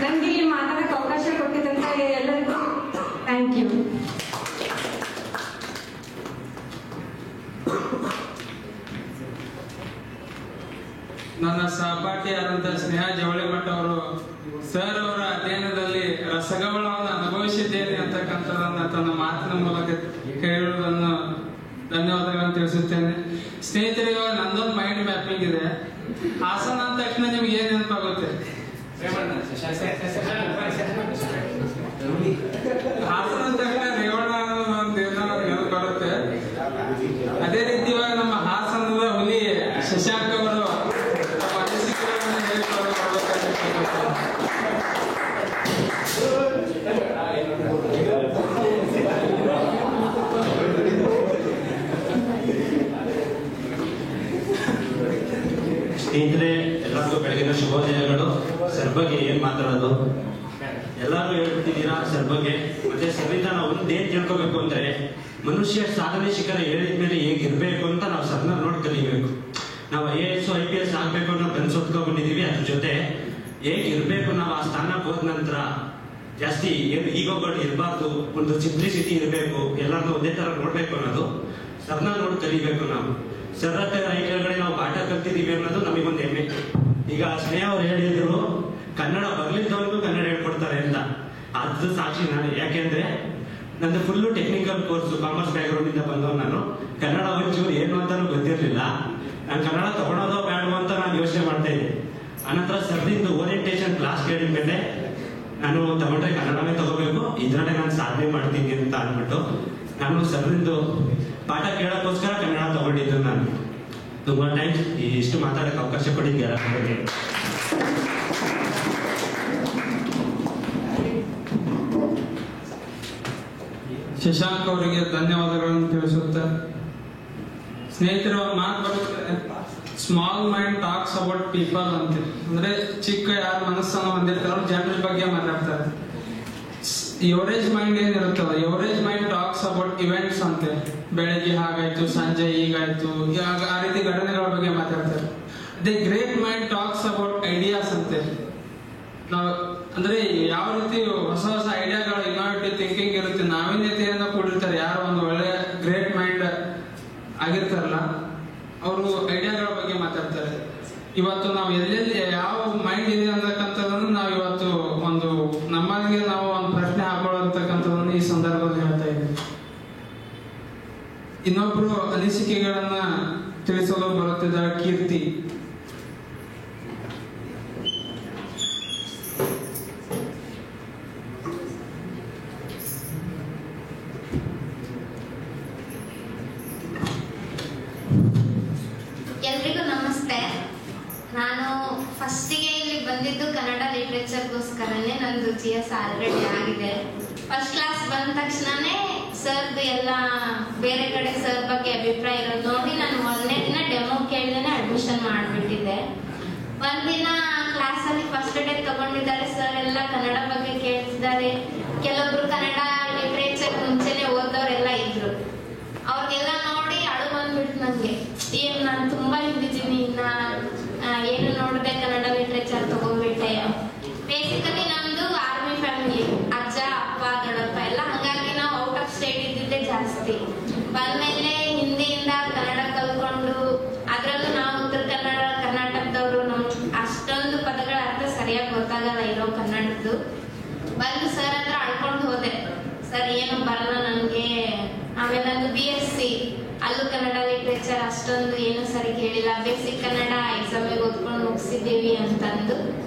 ನನ್ಗೆ ಇಲ್ಲಿ ಮಾತಾಡಕ್ ಅವಕಾಶ ಕೊಟ್ಟಿದ್ದಂತ ಎಲ್ಲರಿಗೂ ಥ್ಯಾಂಕ್ ಯು. ನನ್ನ ಸಹಪಾಠಿಯಾದಂತ ಸ್ನೇಹ ಜವಳಿಮಠ ಅವರು ಸರ್ ಅವರ ಅಧ್ಯಯನದಲ್ಲಿ ರಸಗವಳವನ್ನು ಅನುಭವಿಸಿದ್ದೇನೆ ಅಂತಕ್ಕಂಥದನ್ನ ತನ್ನ ಮಾತಿನ ಮೂಲಕ ಕೇಳುವುದನ್ನು ಧನ್ಯವಾದಗಳನ್ನು ತಿಳಿಸುತ್ತೇನೆ. ಸ್ನೇಹಿತರಿಗೆ ನಂದೊಂದು ಮೈಂಡ್ ಮ್ಯಾಪಿಂಗ್ ಇದೆ. ಹಾಸನ ಅಂದ ತಕ್ಷಣ ನಿಮ್ಗೆ ಏನ್ ನೆನಪಾಗುತ್ತೆ? ಹಾಸನ ಅಂದ ತಕ್ಷಣ ರೇವಣ್ಣ ಅನ್ನೋದು ಒಂದು ಏನೋ ನೆನಪು ಬರುತ್ತೆ. ಅದೇ ರೀತಿ ಇವಾಗ ನಮ್ಮ ಹಾಸನದ ಹುಲಿ ಸ್ನೇಹಿತರೆ, ಎಲ್ಲರಿಗೂ ಬೆಳಗಿನ ಶುಭೋದಯಗಳು. ಸರ್ ಬಗ್ಗೆ ಏನ್ ಮಾತಾಡೋದು, ಎಲ್ಲರೂ ಹೇಳ್ಬಿಟ್ಟಿದ್ದೀರಾ ಸರ್ ಬಗ್ಗೆ. ಮತ್ತೆ ಸರಿಂದ ನಾವು ಒಂದೇನ್ ತಿಳ್ಕೊಬೇಕು ಅಂದ್ರೆ, ಮನುಷ್ಯ ಸಾಧನೆ ಶಿಖರ ಹೇಳಿದ್ಮೇಲೆ ಹೇಗಿರ್ಬೇಕು ಅಂತ ನಾವು ಸರ್ನ ನೋಡಿ ಕಲಿಬೇಕು. ನಾವು IAS IPS ಆಗ್ಬೇಕು ಅನ್ನೋ ಕನ್ಸೊತ್ಕೊಂಡ್ ಬಂದಿದೀವಿ. ಅದ್ರ ಜೊತೆ ಹೇಗಿರ್ಬೇಕು, ನಾವು ಆ ಸ್ಥಾನಕ್ಕೆ ಹೋದ ನಂತರ ಜಾಸ್ತಿ ಏನು ಈಗೋಗಳು ಇರಬಾರ್ದು, ಒಂದು ಸಿಂಪ್ಲಿಸಿಟಿ ಇರಬೇಕು, ಎಲ್ಲರನ್ನೂ ಒಂದೇ ತರ ನೋಡ್ಬೇಕು ಅನ್ನೋದು ಸರ್ನ ನೋಡಿ ಕಲಿಬೇಕು. ನಾವು ಸರ್ ಕೆಳಗಡೆ ನಾವು ಪಾಠ ಕಲ್ತಿದೀವಿ ಅನ್ನೋದು ನಮಗೊಂದು ಹೆಮ್ಮೆ. ಈಗ ಸ್ನೇಹ ಅವ್ರು ಹೇಳಿದ್ರು ಕನ್ನಡ ಬರ್ಲಿದ್ದವ್ರಿಗೂ ಕನ್ನಡ ಹೇಳ್ಕೊಡ್ತಾರೆ ಅಂತ. ಅದು ಸಾಕ್ಷಿ ನಾನು. ಯಾಕೆಂದ್ರೆ ನಂದು full technical course, commerce background ಇಂದ ಬಂದವ್ ನಾನು. ಕನ್ನಡ ಒಂಚೂರು ಏನು ಅಂತಾನು ಗೊತ್ತಿರ್ಲಿಲ್ಲ. ನಾನು ಕನ್ನಡ ತಗೊಳೋದೋ ಬೇಡವೋ ಅಂತ ನಾನು ಯೋಚನೆ ಮಾಡ್ತಾ ಇದ್ದೆ. ಆನಂತರ ಸರ್ದಿಂದು ಓರಿಯಂಟೇಷನ್ ಕ್ಲಾಸ್ ಕೇಳಿದ ಮೇಲೆ ನಾನು ತಗೊಂಡ್ರೆ ಕನ್ನಡನೇ ತಗೋಬೇಕು, ಇದ್ರಲ್ಲೇ ನಾನು ಸಾಧನೆ ಮಾಡ್ತೀನಿ ಅಂತ ಅಂದ್ಬಿಟ್ಟು ನಾನು ಸರ್ರಿಂದು ಪಾಠ ಕೇಳೋಕ್ಕೋಸ್ಕರ ಕನ್ನಡ ತಗೊಂಡಿದ್ದು. ನಾನು ತುಂಬಾ ಥ್ಯಾಂಕ್ಸ್ ಇಷ್ಟು ಮಾತಾಡಕ್ಕೆ ಅವಕಾಶ ಕೊಟ್ಟಿದ್ದೀರಾ. ಶಶಾಂಕ್ ಅವರಿಗೆ ಧನ್ಯವಾದಗಳನ್ನು ತಿಳಿಸುತ್ತೆ. ಸ್ನೇಹಿತರು ಮಾತು ಬರುತ್ತೆ, small mind talks about people ಅಂತ. ಅಂದ್ರೆ ಚಿಕ್ಕ ಯಾರು ಮನಸ್ಸನ್ನು ಹೊಂದಿರ್ತಾರೋ ಜನರ ಬಗ್ಗೆ ಮಾತಾಡ್ತಾರೆ. ಎವರೇಜ್ ಮೈಂಡ್ ಏನಿರುತ್ತಲ್ಲ, average mind talks about events ಅಂತೆ. ಬೆಳಗ್ಗೆ ಹಾಗಾಯ್ತು, ಸಂಜೆ ಹೀಗಾಯ್ತು, ಆ ರೀತಿ ಘಟನೆಗಳ ಬಗ್ಗೆ ಮಾತಾಡ್ತಾರೆ. The great mind talks about ideas ಅಂತೆ. ನಾವು ಅಂದ್ರೆ ಯಾವ ರೀತಿ ಹೊಸ ಹೊಸ ಐಡಿಯಾಗಳು, ಇನೋವೇಟಿವ್ ಥಿಂಕಿಂಗ್ ಇರುತ್ತೆ, ನಾವೀನ್ಯತೆಯಿಂದ ಕೂಡಿರ್ತಾರೆ. ಯಾರು ಒಂದು ಒಳ್ಳೆ ಗ್ರೇಟ್ ಮೈಂಡ್ ಆಗಿರ್ತಾರಲ್ಲ, ಅವರು ಐಡಿಯಾಗಳ ಬಗ್ಗೆ ಮಾತಾಡ್ತಾರೆ. ಇವತ್ತು ನಾವು ಎಲ್ಲೆಲ್ಲಿ ಯಾವ ಮೈಂಡ್ ಇದೆ ಅಂತಕ್ಕಂಥದ್ದನ್ನು ನಾವು ಇವತ್ತು ಒಂದು ನಮಗೆ ನಾವು ಒಂದು ಪ್ರಶ್ನೆ ಹಾಕೊಳ್ಳತಕ್ಕಂಥದ್ದನ್ನು ಈ ಸಂದರ್ಭದಲ್ಲಿ ಹೇಳ್ತಾ ಇದ್ದೀವಿ. ಇನ್ನೊಬ್ರು ಅನಿಸಿಕೆಗಳನ್ನ ತಿಳಿಸಲು ಬರುತ್ತಿದ್ದಾರೆ ಕೀರ್ತಿ. ಎಲ್ರಿಗೂ ನಮಸ್ತೆ. ನಾನು ಫಸ್ಟಿಗೆ ಇಲ್ಲಿ ಬಂದಿದ್ದು ಕನ್ನಡ ಲಿಟ್ರೇಚರ್ಗೋಸ್ಕರನೇ. ನಂದು GS ಆಲ್ರೆಡಿ ಆಗಿದೆ. ಫಸ್ಟ್ ಕ್ಲಾಸ್ ಬಂದ ತಕ್ಷಣನೇ ಸರ್ದು ಎಲ್ಲ ಬೇರೆ ಕಡೆ ಸರ್ ಬಗ್ಗೆ ಅಭಿಪ್ರಾಯ ಇರೋದು ನೋಡಿ ನಾನು ಒಂದನೇ ದಿನ ಡೆಮೋ ಕೇಳ್ದೇನೆ ಅಡ್ಮಿಷನ್ ಮಾಡಿಬಿಟ್ಟಿದ್ದೆ. ಒಂದಿನ ಕ್ಲಾಸಲ್ಲಿ ಫಸ್ಟ್ ಡೇ ತಗೊಂಡಿದ್ದಾರೆ ಸರ್, ಎಲ್ಲ ಕನ್ನಡ ಬಗ್ಗೆ ಕೇಳ್ತಿದ್ದಾರೆ. ಕೆಲವೊಬ್ರು ಕನ್ನಡ ಲಿಟ್ರೇಚರ್ ಮುಂಚೆನೆ ಓದೋರೆಲ್ಲ ಇದ್ರು. ಅವ್ರಿಗೆಲ್ಲ ನೋಡಿ ಅಳು ಬಂದ್ಬಿಟ್ಟು ನಂಗೆ, ಏನು ನಾನು ತುಂಬಾ ಹಿಂದಿದ್ದೀನಿ, ಏನು ನೋಡಿದೆ ಕನ್ನಡ ಲಿಟ್ರೇಚರ್ ತಗೊಂಡ್ಬಿಟ್ಟೆ. ಬೇಸಿಕಲಿ ನಮ್ದು ಆರ್ಮಿ ಫ್ಯಾಮಿಲಿ, ಅಜ್ಜ ಅಪ್ಪ ದೊಡ್ಡಪ್ಪ ಎಲ್ಲ, ಹಂಗಾಗಿ ನಾವು ಔಟ್ ಆಫ್ ಸ್ಟೇಟ್ ಇದ್ದಿದ್ದೆ ಜಾಸ್ತಿ. ಬಂದ್ಮೇಲೆ ಹಿಂದಿಯಿಂದ ಕನ್ನಡ ಕಲ್ತ್ಕೊಂಡು, ಅದ್ರಲ್ಲೂ ನಾವು ಉತ್ತರ ಕನ್ನಡ ಕರ್ನಾಟಕದವರು, ನಮ್ಗೆ ಅಷ್ಟೊಂದು ಪದಗಳ ಅರ್ಥ ಸರಿಯಾಗಿ ಗೊತ್ತಾಗಲ್ಲ ಇರೋ ಕನ್ನಡದ್ದು. ಬಂದು ಸರ್ ಹತ್ರ ಅಳ್ಕೊಂಡು ಹೋದೆ, ಸರ್ ಏನು ಬರಲ್ಲ ನನಗೆ. ಆಮೇಲೆ ನಂದು BSc, ಅಲ್ಲೂ ಕನ್ನಡ ಲಿಟ್ರೇಚರ್ ಅಷ್ಟೊಂದು ಏನು ಸರಿ ಕೇಳಿಲ್ಲ. ಬೇಸಿಕ್ ಕನ್ನಡ ಎಕ್ಸಾಮಿಗೆ ಓದ್ಕೊಂಡು ಮುಗಿಸಿದ್ದೀವಿ ಅಂತಂದು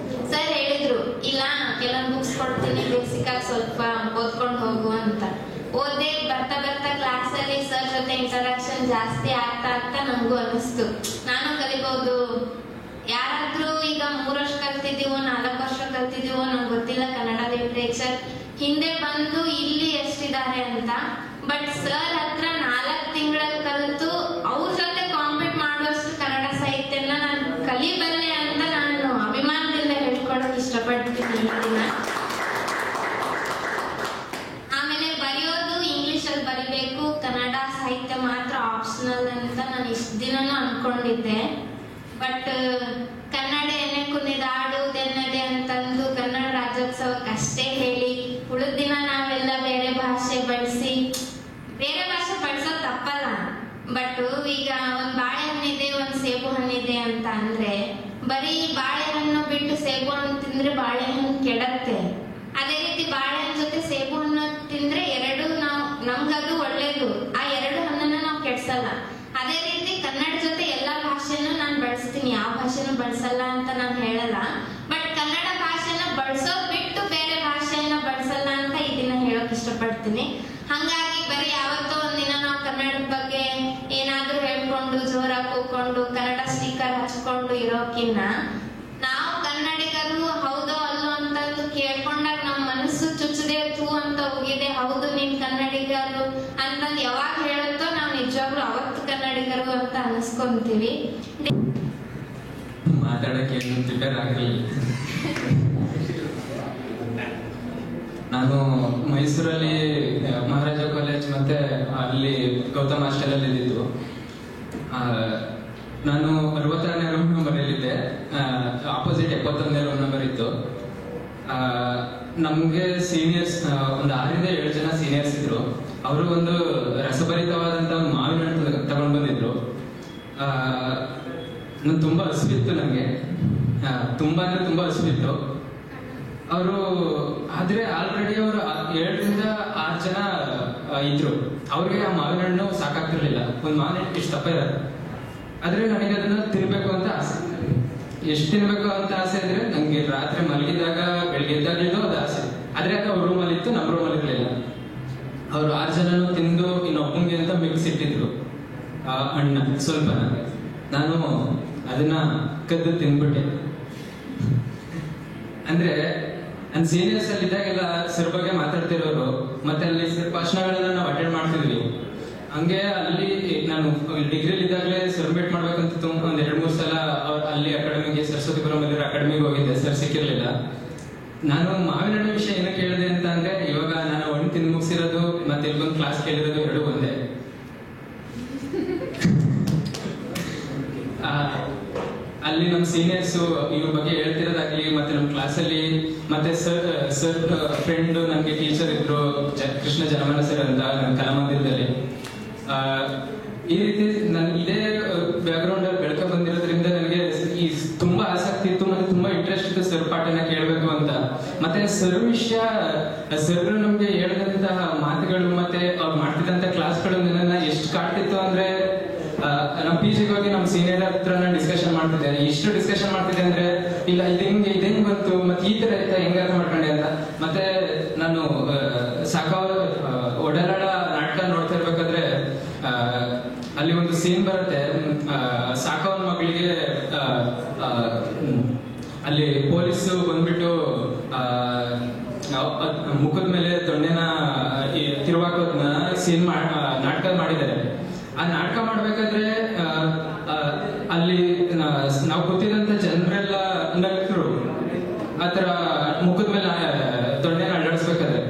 ಸರ್ ಹೇಳಿದ್ರು, ಇಲ್ಲ ಕೆಲವೊಂದು ಬುಕ್ಸ್ ಕೊಡ್ತೀನಿ, ಬೇಸಿಕ್ ಆಗಿ ಸ್ವಲ್ಪ ಓದ್ಕೊಂಡು ಹೋಗು ಅಂತ. ಓದೇ ಬರ್ತಾ ಬರ್ತಾ ಕ್ಲಾಸಲ್ಲಿ ಸರ್ ಜೊತೆ ಇಂಟರಾಕ್ಷನ್ ಜಾಸ್ತಿ ಆಗ್ತಾ ಆಗ್ತಾ ನಮಗೂ ಅನಿಸ್ತು ನಾನು ಕಲಿಬಹುದು. ಯಾರಾದ್ರೂ ಈಗ 3 ವರ್ಷ ಕಲ್ತಿದೀವೋ 4 ವರ್ಷ ಕಲ್ತಿದೀವೋ ನಂಗೆ ಗೊತ್ತಿಲ್ಲ ಕನ್ನಡ ಲಿಟ್ರೇಚರ್, ಹಿಂದೆ ಬಂದು ಇಲ್ಲಿ ಎಷ್ಟಿದ್ದಾರೆ ಅಂತ. ಬಟ್ ಸರ್ ಹತ್ರ 4 ತಿಂಗಳಲ್ಲಿ ಕಲಿತು ಅವ್ರ ಜೊತೆ ಕಾಂಪೀಟ್ ಮಾಡುವಷ್ಟು ಕನ್ನಡ ಸಾಹಿತ್ಯನ ನಾನು ಕಲಿಬಲ್ಲೆ ಅಂತ ನಾನು ಅಭಿಮಾನದಿಂದ ಹೇಳ್ಕೊಳಕ್ ಇಷ್ಟಪಡ್ತೀನಿ. ಆಮೇಲೆ ಬರೆಯೋದು ಇಂಗ್ಲಿಷ್ ಅಲ್ಲಿ ಬರಿಬೇಕು, ಕನ್ನಡ ಸಾಹಿತ್ಯ ಮಾತ್ರ ಆಪ್ಷನಲ್ ಅಂತ ನಾನು ಇಷ್ಟ ದಿನನೂ ಅನ್ಕೊಂಡಿದ್ದೆ. ಬಟ್ ಕನ್ನಡ ಎನೆ ಕುಣಿದಾಡುವುದೆನ್ನದೆ ಅಂತಂದು ಕನ್ನಡ ರಾಜ್ಯೋತ್ಸವಕ್ಕೆ ಅಷ್ಟೇ ಹೇಳಿ ಉಳಿದ ದಿನ ನಾವೆಲ್ಲ ಬೇರೆ ಭಾಷೆ ಬಳಸಿ, ಬೇರೆ ಭಾಷೆ ಬಳಸೋದು ತಪ್ಪಲ್ಲ. ಬಟ್ ಈಗ ಒಂದ್ ಬಾಳೆಹಣ್ಣಿದೆ, ಒಂದ್ ಸೇಬು ಹಣ್ಣಿದೆ ಅಂತ ಅಂದ್ರೆ ಬರೀ ಬಾಳೆಹಣ್ಣು ಬಿಟ್ಟು ಸೇಬು ಹಣ್ಣು ತಿಂದ್ರೆ ಬಾಳೆಹಣ್ಣು ಕೆಡತ್ತೆ. ಅದೇ ರೀತಿ ಬಾಳೆಹಣ್ಣು ಜೊತೆ ಸೇಬು ಹಣ್ಣು ತಿಂದ್ರೆ ಎರಡು ನಮ್ಗದು ಒಳ್ಳೇದು, ಆ 2 ಹಣ್ಣನ್ನ ನಾವು ಕೆಡ್ಸಲ್ಲ. ಅದೇ ರೀತಿ ಕನ್ನಡ ಜೊತೆ ಎಲ್ಲಾ ಭಾಷೆನೂ ನಾನು ಬಳಸ್ತೀನಿ, ಯಾವ ಭಾಷೆನೂ ಬಳಸಲ್ಲ ಅಂತ ನಾನು ಹೇಳಲ್ಲ. ಬಟ್ ಕನ್ನಡ ಭಾಷೆನ ಬಳಸೋದ್ ಬಿಟ್ಟು ಬೇರೆ ಭಾಷೆಯನ್ನ ಬಳಸಲ್ಲ ಅಂತ ಇದನ್ನ ಹೇಳೋಕ್ ಇಷ್ಟಪಡ್ತೀನಿ. ಹಂಗಾಗಿ ಬರೀ ಯಾವತ್ತೋ ಒಂದಿನ ನಾವು ಕನ್ನಡದ ಬಗ್ಗೆ ಏನಾದ್ರೂ ಹೇಳ್ಕೊಂಡು ಜೋರಾಗಿ ಕೂಕೊಂಡು ಕನ್ನಡ ಸ್ಟಿಕ್ಕರ್ ಹಚ್ಕೊಂಡು ಇರೋಕಿನ್ನ ನಾವು ಕನ್ನಡಿಗರು ಹೌದೋ ಅಲ್ಲೋ ಅಂತಂದು ಕೇಳ್ಕೊಂಡಾಗ ನಮ್ಮ ಮನಸ್ಸು ಚುಚ್ಚದೆ ತೂ ಅಂತ ಹೋಗಿದೆ, ಹೌದು ನೀನ್ ಕನ್ನಡಿಗರು ಅಂತಂದು ಯಾವಾಗ ಹೇಳುತ್ತೋ ನಾವು ನಿಜವಾಗ್ಲೂ ಅವತ್ತು ಕನ್ನಡಿಗರು ಅಂತ ಅನಿಸ್ಕೊಂತೀವಿ. ಮಾತಾಡೋಕ್ಕೆ ಏನು ಪ್ರಿಪೇರ್ ಆಗಿರಲಿಲ್ಲ. ನಾನು ಮೈಸೂರಲ್ಲಿ ಮಹಾರಾಜ ಕಾಲೇಜ್ ಮತ್ತೆ ಅಲ್ಲಿ ಗೌತಮ್ ಹಾಸ್ಟೆಲಲ್ಲಿ ಇದ್ದಿದ್ದು. ನಾನು 66ನೇ ರೂಮ್ ನಂಬರಲ್ಲಿದ್ದೆ, ಆಪೋಸಿಟ್ 71ನೇ ರೂಮ್ ನಂಬರ್ ಇತ್ತು. ನಮಗೆ ಸೀನಿಯರ್ಸ್ ಒಂದು 6ರಿಂದ 7 ಜನ ಸೀನಿಯರ್ಸ್ ಇದ್ರು. ಅವರು ಒಂದು ರಸಭರಿತವಾದಂಥ ಒಂದು ಮಾವಿನ ಹಣ್ಣು ತಗೊಂಡು ಬಂದಿದ್ರು. ನಾನು ತುಂಬ ಹಸಿವಿತ್ತು, ನನಗೆ ತುಂಬಾ ಹಸಿವಿತ್ತು. ಅವರು ಆದ್ರೆ ಆಲ್ರೆಡಿ ಅವರು 7ರಿಂದ 6 ಜನ ಇದ್ರು. ಅವ್ರಿಗೆ ಆ ಮಾವಿನ ಹಣ್ಣು ಸಾಕಾಗ್ತಿರ್ಲಿಲ್ಲ. ಒಂದು ಮಾವಿನ ಹಣ್ಣು ಇಷ್ಟು ದಪ್ಪ ಇರೋದು. ಆದ್ರೆ ನನಗೆ ಅದನ್ನ ತಿನ್ಬೇಕು ಅಂತ ಆಸೆ. ಎಷ್ಟು ತಿನ್ಬೇಕು ಅಂತ ಆಸೆ ಅಂದ್ರೆ ನಂಗೆ ರಾತ್ರಿ ಮಲಗಿದಾಗ ಬೆಳಿಗ್ಗೆ ಎದ್ದಾಗ್ಲಿದ್ದು ಅದು ಆಸೆ. ಆದ್ರೆ ಅದು ಅವ್ರ ರೂಮಲ್ಲಿ ಇತ್ತು, ನಮ್ಮ ರೂಮಲ್ಲಿ ಇರಲಿಲ್ಲ. ಅವ್ರು 6 ಜನನು ತಿಂದು ಇನ್ನೊಬ್ಬಂಗೆ ಅಂತ ಮಿಕ್ಸ್ ಇಟ್ಟಿದ್ರು ಆ ಹಣ್ಣ ಸ್ವಲ್ಪ. ನಾನು ಅದನ್ನ ಕದ್ದು ತಿಂದ್ಬಿಟ್ಟೆ. ಅಂದ್ರೆ ನನ್ನ ಸೀನಿಯರ್ಸ್ ಅಲ್ಲಿ ಇದ್ದಾಗೆಲ್ಲ ಸರ್ ಬಗ್ಗೆ ಮಾತಾಡ್ತಿರೋರು, ಮತ್ತೆ ಅಲ್ಲಿ ಸರ್ ಭಾಷಣಗಳನ್ನ ನಾವು ಅಟೆಂಡ್ ಮಾಡ್ತಿದ್ವಿ. ಹಂಗೆ ಅಲ್ಲಿ ನಾನು ಡಿಗ್ರಿಲಿ ಇದ್ದಾಗಲೇ ಸರ್ ಮೀಟ್ ಮಾಡ್ಬೇಕಂತ ಒಂದ್ 2-3 ಸಲ ಅಲ್ಲಿ ಅಕಾಡೆಮಿಗೆ ಸರಸ್ವತಿಪುರಂ ಅಕಾಡೆಮಿಗೆ ಹೋಗಿದ್ದೆ. ಸರ್ ಸಿಕ್ಕಿರ್ಲಿಲ್ಲ. ನಾನು ಮಾವಿನ ಹಣ್ಣು ವಿಷಯ ಏನಕ್ಕೆ ಹೇಳಿದೆ ಅಂತ ಅಂದ್ರೆ, ಇವಾಗ ನಾನು ಹಣ್ಣು ತಿಂದು ಮುಗಿಸಿರೋದು ಮತ್ತೆ ಇಲ್ಲೊಂದು ಕ್ಲಾಸ್ ಕೇಳಿರೋದು 2 ಒಂದೇ. ಅಲ್ಲಿ ನಮ್ಮ ಸೀನಿಯರ್ಸ್ ಇವ್ರ ಬಗ್ಗೆ ಹೇಳ್ತಿರೋದಾಗ್ಲಿ, ಮತ್ತೆ ನಮ್ಮ ಕ್ಲಾಸಲ್ಲಿ ಮತ್ತೆ ಸರ್ ಫ್ರೆಂಡ್ ನನಗೆ ಟೀಚರ್ ಇದ್ರು, ಕೃಷ್ಣ ಜನಮನ ಸರ್ ಅಂತ ನನ್ನ ಕಲಾಮಂದಿರದಲ್ಲಿ. ಈ ರೀತಿ ನಾನು ಇದೇ ಬ್ಯಾಕ್ಗ್ರೌಂಡ್ ಅಲ್ಲಿ ಬೆಳ್ಕೊ ಬಂದಿರೋದ್ರಿಂದ ನನಗೆ ಈ ತುಂಬಾ ಆಸಕ್ತಿ ಇತ್ತು, ಮತ್ತೆ ತುಂಬಾ ಇಂಟ್ರೆಸ್ಟ್ ಇತ್ತು ಸರ್ ಪಾಠನ ಕೇಳಬೇಕು ಅಂತ. ಮತ್ತೆ ಸರ್ ವಿಷಯ, ಸರ್ ನಮ್ಗೆ ಹೇಳಿದಂತಹ ಮಾತುಗಳು ಮತ್ತೆ ಅವ್ರು ಮಾಡ್ತಿದ್ದಂತ ಕ್ಲಾಸ್ಗಳು ನನ್ನ ಎಷ್ಟು ಕಾಡ್ತಿತ್ತು ಅಂದ್ರೆ, ನಮ್ಮ PGಗೆ ಹೋಗಿ ನಮ್ಮ ಸೀನಿಯರ್ ಹತ್ರ ಡಿಸ್ಕಷನ್ ಮಾಡ್ತಿದ್ದೆ. ಎಷ್ಟು ಡಿಸ್ಕಷನ್ ಮಾಡ್ತಿದ್ದೆ ಅಂದ್ರೆ, ಇಲ್ಲ ಇದು ಹೆಂಗ್ ಬಂತು, ಮತ್ತೆ ಈ ತರ ಇತ್ತ, ಹೆಂಗ ಅರ್ಥ ಮಾಡ್ಕೊಂಡೆ ಅಂತ. ಮತ್ತೆ ನಾನು ಒಡಲಾಳ ನಾಟಕ ನೋಡ್ತಾ ಇರ್ಬೇಕಾದ್ರೆ ಅಲ್ಲಿ ಒಂದು ಸೀನ್ ಬರುತ್ತೆ. ಸಾಕವನ್ ಮಗಳಿಗೆ ಅಲ್ಲಿ ಪೊಲೀಸು ಬಂದ್ಬಿಟ್ಟು ಮುಖದ ಮೇಲೆ ದೊಣ್ಣೆನ ತಿರುವಾಕೋದನ್ನ ಸೀನ್ ನಾಟಕ ಮಾಡಿದ್ದಾರೆ. ಆ ನಾಟಕ ಮಾಡ್ಬೇಕಾದ್ರೆ ಅಲ್ಲಿ ನಾವು ಗೊತ್ತಿದ್ದಂತ ಜನರೆಲ್ಲ ನಕ್ಕರು. ಆತರ ಮುಖದ ಮೇಲೆ ದೊಣ್ಣೆನ ಅಲ್ಲಾಡಿಸ್ಬೇಕಾದ್ರೆ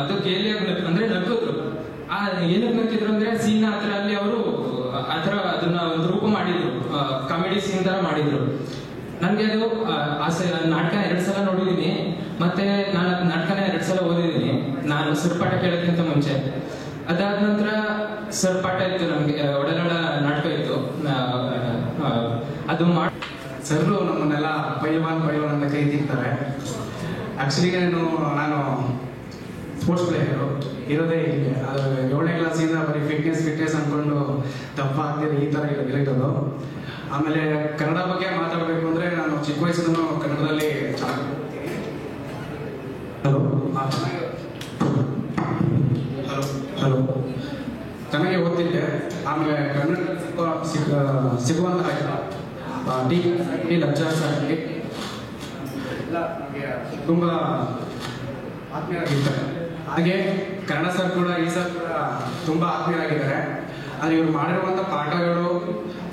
ಅದು ಕೇಳಿಯಾಗ ಅಂದ್ರೆ ನಕ್ಕಿದ್ರು. ಏನಕ್ಕೆ ನಕ್ಕಿದ್ರು ಅಂದ್ರೆ, ಸೀನ್ ಆತರ ಅಲ್ಲಿ ಅವರು ಆತರ ಅದನ್ನ ಒಂದು ರೂಪ ಮಾಡಿದ್ರು, ಕಾಮಿಡಿ ಸೀನ್ ತರ ಮಾಡಿದ್ರು. ನನ್ಗೆ ಅದು ನಾಟಕ 2 ಸಲ ನೋಡಿದೀನಿ, ಮತ್ತೆ ನಾನು ನಾಟಕನ 2 ಸಲ ಓದಿದೀನಿ. ನಾನು ಸುರ್ಪಾಠ ಕೇಳೋಕ್ಕಿಂತ ಮುಂಚೆ. ಅದಾದ ನಂತರ ಸರ್ ಪಾಠ ಇತ್ತು ನಮ್ಗೆ, ಒಡಲಾಳ ನಾಟಕ ಇತ್ತು. ಅದು ಸರ್ರು ನಮ್ಮನ್ನೆಲ್ಲ ಪೈಲ್ವಾನ್ ಅಂತ ಕರೀತಿರ್ತಾರೆ. ಆಕ್ಚುಲಿ ನಾನು ಸ್ಪೋರ್ಟ್ಸ್ ಪ್ಲೇಯರು ಇರೋದೇ ಇಲ್ಲಿ. ಅದು 7ನೇ ಕ್ಲಾಸಿಂದ ಬರೀ ಫಿಟ್ನೆಸ್ ಅನ್ಕೊಂಡು ದಪ್ಪ ಆಗ್ತಿದೆ, ಈ ಥರ ಇರೋದು. ಆಮೇಲೆ ಕನ್ನಡ ಬಗ್ಗೆ ಮಾತಾಡಬೇಕು ಅಂದ್ರೆ, ನಾನು ಚಿಕ್ಕ ವಯಸ್ಸಿಂದನೂ ಕನ್ನಡದಲ್ಲಿ ಹಲೋ ಚೆನ್ನಾಗಿ ಓದ್ತಿದ್ದೆ. ಆಮೇಲೆ ಕನ್ನಡ ಸಿಗುವಂತ ಲೆಕ್ಚರ್ಸ್ ಆಗಲಿ ತುಂಬ ಆತ್ಮೀಯರಾಗಿರ್ತಾರೆ. ಹಾಗೆ ಕನ್ನಡ ಸರ್ ಕೂಡ ಈ ಸರ್ ಕೂಡ ತುಂಬ ಆತ್ಮೀಯರಾಗಿದ್ದಾರೆ. ಆದರೆ ಇವ್ರು ಮಾಡಿರುವಂಥ ಪಾಠಗಳು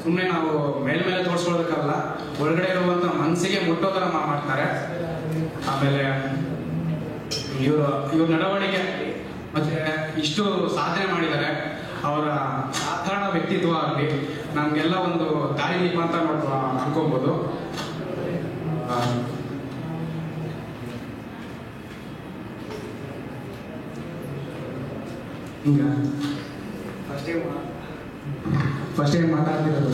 ಸುಮ್ಮನೆ ನಾವು ಮೇಲ್ಮೇಲೆ ತೋರಿಸ್ಕೊಳ್ಳೋದಕ್ಕಲ್ಲ, ಒಳಗಡೆ ಇರುವಂಥ ಮನಸ್ಸಿಗೆ ಮುಟ್ಟೋ ಥರ ಮಾಡ್ತಾರೆ. ಆಮೇಲೆ ಇವ್ರ ನಡವಳಿಕೆ ಮತ್ತೆ ಇಷ್ಟು ಸಾಧನೆ ಮಾಡಿದ್ದಾರೆ. ಅವರ ಸಾಧಾರಣ ವ್ಯಕ್ತಿತ್ವ ಆಗಲಿ ನಮಗೆಲ್ಲ ಒಂದು ದಾರಿದೀಪ ಅಂತ ಅನ್ಕೋಬಹುದು. ಈಗ ಫಸ್ಟ್ ಟೈಮ್ ಮಾತಾಡ್ತಿರೋದು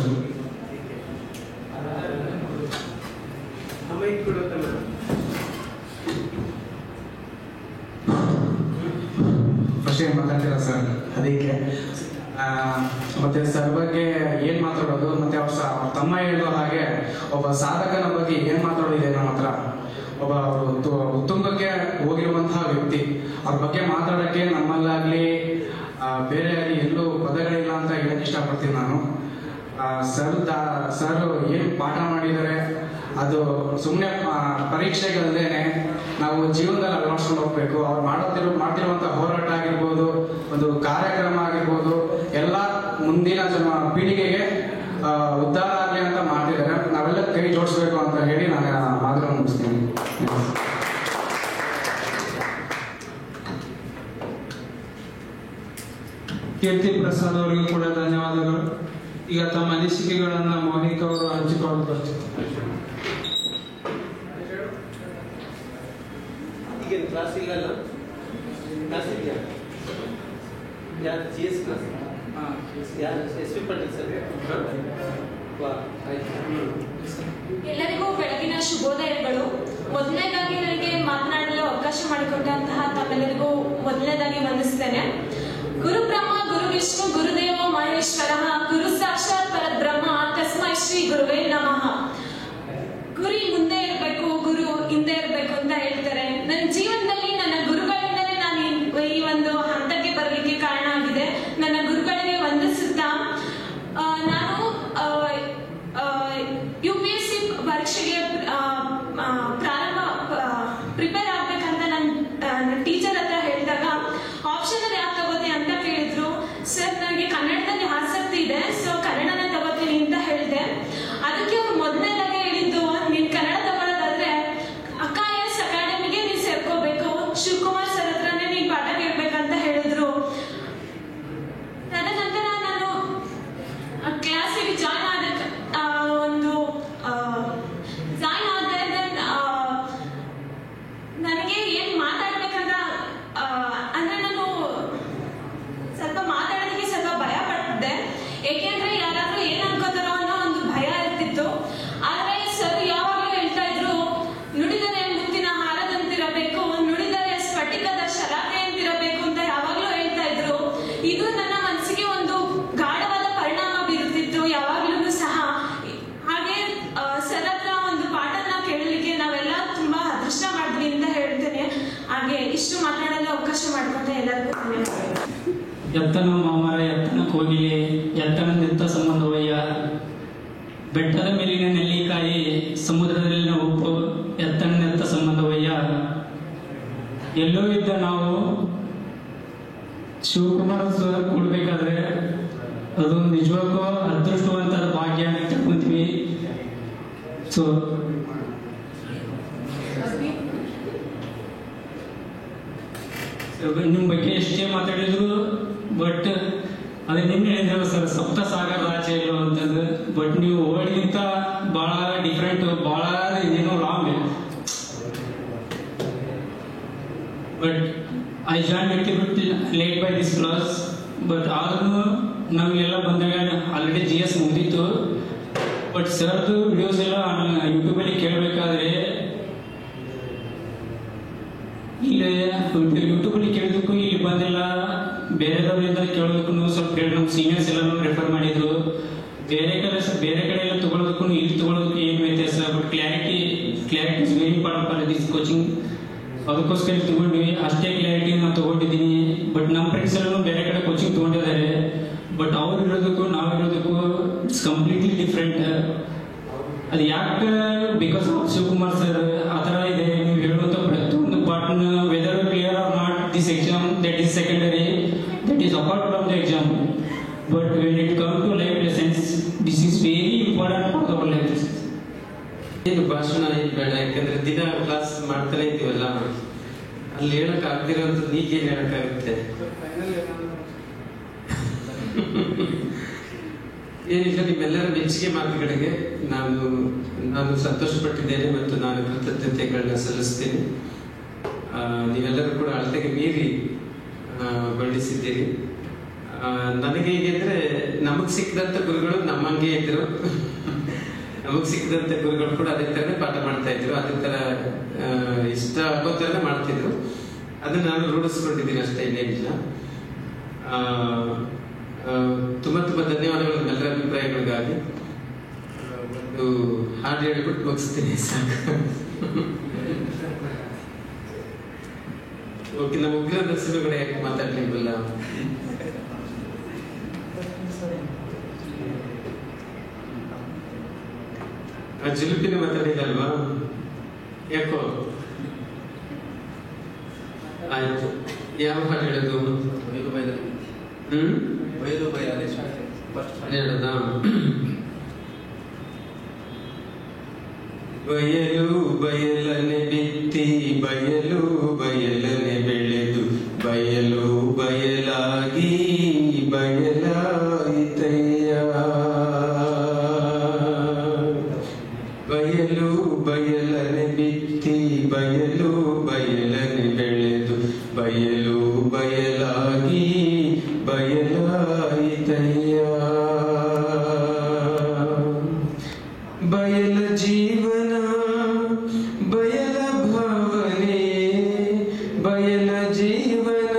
ಮಾತಾಡ್ತೀರ ಸರ್. ಅದಕ್ಕೆ ಮತ್ತೆ ಸರ್ ಬಗ್ಗೆ ಏನ್ ಮಾತಾಡೋದು, ಮತ್ತೆ ಅವ್ರ ತಮ್ಮ ಹೇಳೋ ಹಾಗೆ ಒಬ್ಬ ಸಾಧಕನ ಬಗ್ಗೆ ಏನ್ ಮಾತಾಡೋದಿದೆ ನಮ್ಮ ಹತ್ರ. ಒಬ್ಬ ಉತ್ತುಂಗಕ್ಕೆ ಹೋಗಿರುವಂತಹ ವ್ಯಕ್ತಿ, ಅವ್ರ ಬಗ್ಗೆ ಮಾತಾಡಕ್ಕೆ ನಮ್ಮಲ್ಲಾಗ್ಲಿ ಬೇರೆ ಆಗಲಿ ಎಲ್ಲೂ ಪದಗಳಿಲ್ಲ ಅಂತ ಹೇಳಕ್ ಇಷ್ಟಪಡ್ತೀನಿ ನಾನು. ಸರ್ ಏನ್ ಪಾಠ ಮಾಡಿದ್ದಾರೆ ಅದು ಸುಮ್ಮನೆ ಪರೀಕ್ಷೆಗಲ್ದೇನೆ ನಾವು ಜೀವನದಲ್ಲಿ ಅಳವಡಿಸ್ಕೊಂಡು ಹೋಗ್ಬೇಕು. ಅವ್ರು ಮಾಡ್ತಿರುವಂತ ಹೋರಾಟ ಆಗಿರ್ಬೋದು, ಒಂದು ಕಾರ್ಯಕ್ರಮ ಆಗಿರ್ಬೋದು, ಎಲ್ಲ ಮುಂದಿನ ಪೀಳಿಗೆಗೆ ಉದ್ಧಾರ ಆಗಲಿ ಅಂತ ಮಾಡ್ತಿದ್ದಾರೆ. ನಾವೆಲ್ಲ ತೋರಿಸ್ಬೇಕು ಅಂತ ಹೇಳಿ ನಾನು ಮಾತನ್ನು ಮುಗಿಸ್ತೀನಿ. ಕೀರ್ತಿ ಪ್ರಸಾದ್ ಅವರಿಗೂ ಕೂಡ ಧನ್ಯವಾದಗಳು. ಈಗ ತಮ್ಮ ಅನಿಸಿಕೆಗಳನ್ನ ಮೌನಿಕ ಅವರು ಹಂಚಿಕೊಳ್ಳಬಹುದು. ಈಗ ಕ್ಲಾಸ್ ಇಲ್ಲಲ್ಲ, ಕ್ಲಾಸ್ ಇದೆಯಾ? ಯಾರು ಜಿ ಎಸ್ ಕ್ಲಾಸ್? ಯಾರು ಎಸ್ ಪಿ ಪಾಟೀಲ್ ಸರ್? ಎಲ್ಲರಿಗೂ ಬೆಳಗಿನ ಶುಭೋದಯಗಳು. ಮೊದಲನೇದಾಗಿ ನನಗೆ ಮಾತನಾಡಲು ಅವಕಾಶ ಮಾಡಿಕೊಟ್ಟಂತಹ ತಮ್ಮೆಲ್ಲರಿಗೂ ಮೊದಲನೇದಾಗಿ ವಂದಿಸ್ತೇನೆ. ಗುರು ಬ್ರಹ್ಮ ಗುರು ವಿಷ್ಣು ಗುರುದೇವೋ ಮಹೇಶ್ವರ ಗುರು ಸಾಕ್ಷಾತ್ ಪರಬ್ರಹ್ಮ ತಸ್ಮೈ ಶ್ರೀ ಗುರುವೇ ನಮಃ. ಗುರಿ ಮುಂದೆ ಇರಬೇಕು, ಗುರು ಹಿಂದೆ ಇರಬೇಕು ಅಂತ ಹೇಳ್ತಾರೆ. ನನ್ನ ಜೀವನದಲ್ಲಿ ನನ್ನ ಗುರುಗಳಿಂದಲೇ ನಾನು ಈ ಒಂದು ಹಂತಕ್ಕೆ ಬರಲಿಕ್ಕೆ ಕಾರಣ ಆಗಿದೆ. ನನ್ನ ಗುರುಗಳಿಗೆ ವಂದಿಸುತ್ತಾ ನಾನು UPSC ಪರೀಕ್ಷೆಗೆ ಪ್ರಿಪೇರ್ ಆಗ್ಬೇಕಂತ ನನ್ನ ಟೀಚರ್ ಹತ್ರ ಹೇಳಿದಾಗ ಆಪ್ಷನ್ ಅಲ್ಲಿ ಯಾಕೆ ತಗೋತಿ ಅಂತ ಕೇಳಿದ್ರು. ಸರ್ ನನಗೆ ಕನ್ನಡದಲ್ಲಿ ಆಸಕ್ತಿ ಇದೆ, ಸೊ ಕನ್ನಡನೇ ತಗೋತೀನಿ ಅಂತ ಹೇಳಿದೆ. ಅದಕ್ಕೆ ಅವ್ರು ಮೊದಲನೇದಾಗಿ ಹೇಳಿದ್ದು, ನೀನ್ ಕನ್ನಡ ತಗೊಳ್ಳೋದಾದ್ರೆ IAS ಅಕಾಡೆಮಿಗೆ ನೀನ್ ಸೇರ್ಕೋಬೇಕು, ಶಿವಕುಮಾರ್ ಸರ್ ಹತ್ರನೇ ನೀನ್ ಪಾಠ ಕೇಳ್ಬೇಕಂತ ಹೇಳಿದ್ರು. ತದನಂತರ ನಾನು ಕ್ಲಾಸಿಗೆ ಜಾಯ್ನ್ ಆದ ನನಗೆ ಏನ್ ಮಾತಾಡ್ಬೇಕಂತ ಅಂದ್ರೆ ನಾನು ಸ್ವಲ್ಪ ಮಾತಾಡೋದಕ್ಕೆ ಸ್ವಲ್ಪ ಭಯ ಪಟ್ಟಿದ್ದೆ. ಏಕೆಂದ್ರೆ ಯಾರಾದ್ರೂ ಏನ್ ಅನ್ಕೋತಾರೋ ಅನ್ನೋ ಒಂದು ಭಯ ಇರ್ತಿತ್ತು. ಆದ್ರೆ ಸರ್ ಯಾವಾಗ್ಲೂ ಹೇಳ್ತಾ ಇದ್ರು, ನುಡಿದರೆ ಮುತ್ತಿನ ಹಾರದಂತಿರಬೇಕು, ನುಡಿದರೆ ಸ್ಫಟಿಕದ ಶಲಾಖೆಯಂತಿರಬೇಕು ಅಂತ ಯಾವಾಗ್ಲೂ ಹೇಳ್ತಾ ಇದ್ರು. ಇದು ನನ್ನ ಮನಸ್ಸಿಗೆ ಒಂದು ಗಾಢವಾದ ಪರಿಣಾಮ ಬೀರುತ್ತಿತ್ತು ಯಾವಾಗ್ಲೂ ಸಹ. ಹಾಗೆ ಸರ್ ಹತ್ರ ಒಂದು ಪಾಠನ ಕೇಳಲಿಕ್ಕೆ ನಾವೆಲ್ಲ ತುಂಬಾ ಅದೃಷ್ಟ ಮಾಡಿದ್ವಿ ಅಂತ ಹೇಳ್ತೇನೆ. ಹಾಗೆ ಇಷ್ಟು ಮಾತನಾಡಲು ಅವಕಾಶ ಮಾಡಿಕೊಂಡೆ ಎಲ್ಲರಿಗೂ ಧನ್ಯವಾದಗಳು. ಎತ್ತನ ಮಾಮರ ಎತ್ತನ ಕೋಗಿಲೆ ಎತ್ತನ ನಿಂತ ಸಂಬಂಧವಯ್ಯ, ಬೆಟ್ಟದ ಮೇಲಿನ ನೆಲ್ಲಿಕಾಯಿ ಸಮುದ್ರದಲ್ಲಿನ ಉಪ್ಪು ಎತ್ತನ ನಿಂತ ಸಂಬಂಧವಯ್ಯ. ಎಲ್ಲೋ ಇದ್ದ ನಾವು ಶಿವಕುಮಾರ ಸರ್ ಕೊಡ್ಬೇಕಾದ್ರೆ ಅದು ನಿಜವಾಗೂ ಅದೃಷ್ಟವಂತರ ಭಾಗ್ಯ ಅಂತ ತಿಳ್ಕೊಂತೀವಿ. ಸೊ ನಿಮ್ಮ ಬಗ್ಗೆ ಎಷ್ಟೇ ಮಾತಾಡಿದ್ರು ಬಟ್ ಅದೇ ನಿನ್ನೆ ಹೇಳಿದ್ರಲ್ಲ ಸರ್, ಸಪ್ತ ಸಾಗರ ಆಚೆ ಇಲ್ಲೋ ಅಂತಂದು. ಬಟ್ ನೀವು ವರ್ಡ್ಗಿಂತ ಬಹಳ ಡಿಫ್ರೆಂಟ್, ಬಹಳ ಏನೋ long. But I join bit late by this class. But ಆದ್ರೂ ನಾವೆಲ್ಲ ಬಂದಾಗ ಆಲ್ರೆಡಿ GS ಮುಗಿದಿತ್ತು. ಬಟ್ ಸರ್ದು ವಿಡಿಯೋಸ್ ಎಲ್ಲ ಯೂಟ್ಯೂಬಲ್ಲಿ ಕೇಳಬೇಕಾದ್ರೆ ಇಲ್ಲಿ ಯೂಟ್ಯೂಬಲ್ಲಿ ಕೇಳೋದಕ್ಕೂ ಇಲ್ಲಿ ಬಂದಿಲ್ಲ, ಬೇರೆದವರಿಂದ ಕೇಳೋದಕ್ಕೂ ಸ್ವಲ್ಪ ನಮ್ಮ ಸೀನಿಯರ್ಸ್ ಎಲ್ಲರೂ ರೆಫರ್ ಮಾಡಿದ್ರು. ಬೇರೆ ಕಡೆ ಎಲ್ಲ ತಗೊಳ್ಳೋದಕ್ಕೂ ಇಲ್ಲಿ ತಗೊಳ್ಳೋದಕ್ಕೂ ಏನು ವ್ಯತ್ಯಾಸ. But clarity is very important for this coaching. ಅದಕ್ಕೋಸ್ಕರ ತಗೊಂಡ್ವಿ, ಅಷ್ಟೇ ಕ್ಲಾರಿಟಿ ನಾನು ತಗೊಂಡಿದ್ದೀನಿ. ಬಟ್ ನಮ್ಮ ಫ್ರೆಂಡ್ಸ್ ಎಲ್ಲರೂ ಬೇರೆ ಕಡೆ ಕೋಚಿಂಗ್ ತಗೊಂಡಿದ್ದಾರೆ. ಬಟ್ ಅವ್ರು ಇರೋದಕ್ಕೂ ನಾವಿರೋದಕ್ಕೂ ಇಟ್ಸ್ ಕಂಪ್ಲೀಟ್ಲಿ ಡಿಫ್ರೆಂಟ್. ಅದು ಯಾಕೆ? ಬಿಕಾಸ್ ಆಫ್ ಶಿವಕುಮಾರ್ ಸರ್ ಆ ಥರ ಇದೆ. ನೀವು ಹೇಳುವಂಥ ಪ್ರತಿಯೊಂದು ಪಾರ್ಟ್ನ whether clear or not this exam, that is secondary, that is apart from the exam. But when it come to life lessons, this is very important for our life lessons. ಏನು ಭಾಷಣ ಏನು ಬೇಡ, ಯಾಕಂದ್ರೆ ದಿನ ಕ್ಲಾಸ್ ಮಾಡ್ತಾನೆ ಇದ್ದೀವಲ್ಲ, ಅಲ್ಲಿ ಹೇಳಕ್ ಆಗ್ತಿರೋಂಥದ್ದು ನೀಗೇನು ಹೇಳಕ್ಕಾಗುತ್ತೆ? ಏನಿಲ್ಲ, ನಿಮ್ಮೆಲ್ಲರ ಮೆಚ್ಚುಗೆ ಮಾತುಗಳಿಗೆ ನಾನು ಸಂತೋಷಪಟ್ಟಿದ್ದೇನೆ ಮತ್ತು ನಾನು ಕೃತಜ್ಞತೆಗಳನ್ನ ಸಲ್ಲಿಸ್ತೇನೆ. ನೀವೆಲ್ಲರೂ ಕೂಡ ಅಳತೆಗೆ ಮೀರಿ ಬಣ್ಣಿಸಿದ್ದೀರಿ. ನನಗೆ ಹೇಗೆಂದ್ರೆ, ನಮಗ್ ಸಿಕ್ಕಿದಂತ ಗುರುಗಳು ನಮ್ಮಂಗೆ ಇದ್ರು. ನಮಗ್ ಸಿಕ್ಕಿದಂತ ಗುರುಗಳು ಕೂಡ ಅದೇ ತರನೇ ಪಾಠ ಮಾಡ್ತಾ ಇದ್ರು, ಅದೇ ತರ ಇಷ್ಟ ಆಗೋ ತರನೇ ಮಾಡ್ತಿದ್ರು. ಅದನ್ನ ನಾನು ರೂಢಿಸ್ಕೊಂಡಿದ್ದೀನಿ ಅಷ್ಟೇ, ಇನ್ನೇನಿಲ್ಲ. ತುಂಬಾ ತುಂಬಾ ಧನ್ಯವಾದಗಳು ನಿಮ್ಮೆಲ್ಲರ ಅಭಿಪ್ರಾಯಗಳಿಗಾಗಿ. ಒಂದು ಹಾಡು ಹೇಳ್ಬಿಟ್ಟು ಮುಗಿಸ್ತೀನಿ ಸಾಕು. ಓಕೆ, ನಮ್ಮ ಉಗ್ರ ನರಸಿಂಹಗೌಡ ಯಾಕೆ ಮಾತಾಡ್ಲಿಲ್ವಲ್ಲ? ಆ ಜುಲುಪಿನ ಮಾತಾಡಿದಲ್ವಾ? ಯಾಕೋ ಆಯ್ತು. ಯಾವ ಹಾಡು ಹೇಳೋದು? ಹೇಳೋದಾ? ಬಯಲು ಬಯಲನೆ ಬಿತ್ತಿ ಬಯಲು ಬಯಲನೆ ಬೆಳೆದು ಬಯಲು ಬಯಲಾಗಿ ಬಯಲಾಯಿತಯ್ಯ. ಬಯಲು ಬಯಲನೆ ಬಿತ್ತಿ ಬಯಲು ಬಯಲನೆ ಬೆಳೆದು ಬಯಲು ಬಯಲಾಗಿ ಬಯಲಾಯಿತಯ್ಯ. ಬಯಲ ಜೀವನ ಬಯಲ ಭಾವನೆ ಬಯಲ ಜೀವನ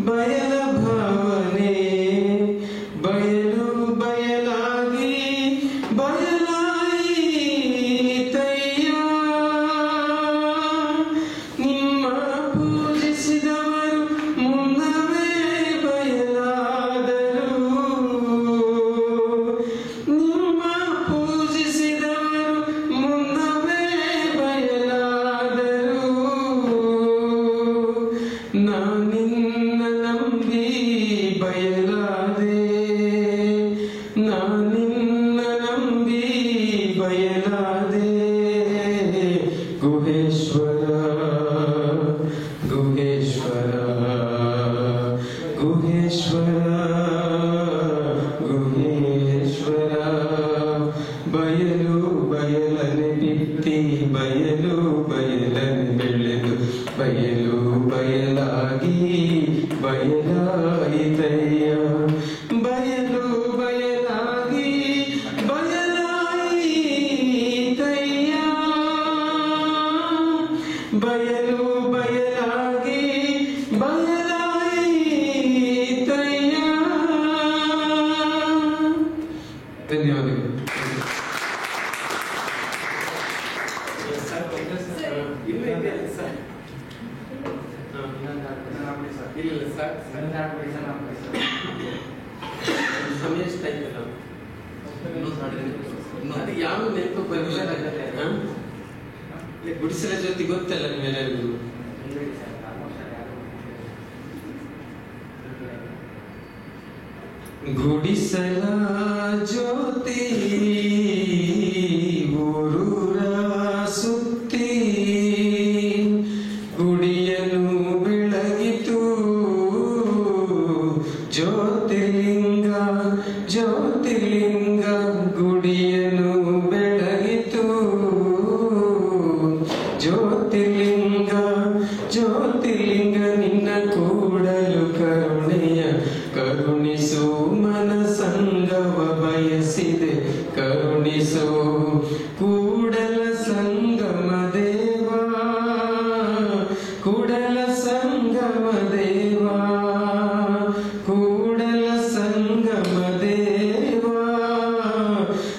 ಬಯಲ ಭಾವನೆ ಬಯಲು ಬಯಲಾಗಿ ಬಯಲಾಯಿತಯ್ಯ. ನಿಮ್ಮ ಪೂಜಿಸಿದವರು ಮುನ್ನವೇ ಬಯಲಾದರು. ನಿಮ್ಮ ಪೂಜಿಸಿದವರು ಮುನ್ನವೇ ಬಯಲಾದರು. ನಾನಿನ್ನ ನಂಬಿ ಬಯಲಾದೆ ನಾನಿನ್ನ ನಂಬಿ ಬಯಲಾದೆ. ಗುಹೇಶ್ವರ ಗುಹೇಶ್ವರ ಗುಹೇಶ್ವರ ಗುಹೇಶ್ವರ. ಬಯಲು ಬಯಲನೆ ಬಿತ್ತಿ ಬಯಲು ಬಯಲನೆ ಬೆಳೆದು ಬಯಲು ಬಯಲಾಗಿ ಬಯಲಾಯಿತಯ್ಯ. ಬಯಲು ಬಯಲಾಗಿ ಬಯಲಾಯಿತಯ್ಯ. ಬಯಲು ಬಯಲಾಗಿ ಬಯಲಾಯಿತಯ್ಯ. ಧನ್ಯವಾದಗಳು. ಸಮಯ ಎಷ್ಟಾಯ್ತಲ್ಲ? ಅದು ಯಾವ ನೆನಪು ಬರಲಿಲ್ಲ. ಗುಡಿಸಲ ಜೊತೆ ಗೊತ್ತಲ್ಲ ನಿಮ್ಮೆಲ್ಲರಿಗೂ. ಗುಡಿಸಲ ಜ್ಯೋತಿ ಊರೂರ ಸುತ್ತಿ ಗುಡಿಯನ್ನು ಬೆಳಗಿತು ಜ್ಯೋತಿರ್ಲಿಂಗ ಜ್ಯೋತಿರ್ಲಿಂಗ. ಗುಡಿಯನ್ನು ಬೆಳಗಿತು ಜ್ಯೋತಿರ್ಲಿಂಗ ಜ್ಯೋತಿರ್ಲಿಂಗ. ನಿನ್ನ ಕೂಡಲು ಕರುಣೆಯ ಕರುಣಿಸು ಮನಸಂಗವ ಬಯಸಿದೆ ಕರುಣಿಸು. ಕೂಡಲ ಸಂಗಮ ದೇವಾ ಕೂಡಲ ಸಂಗಮ ದೇವಾ ಕೂಡಲ ಸಂಗಮ ದೇವಾ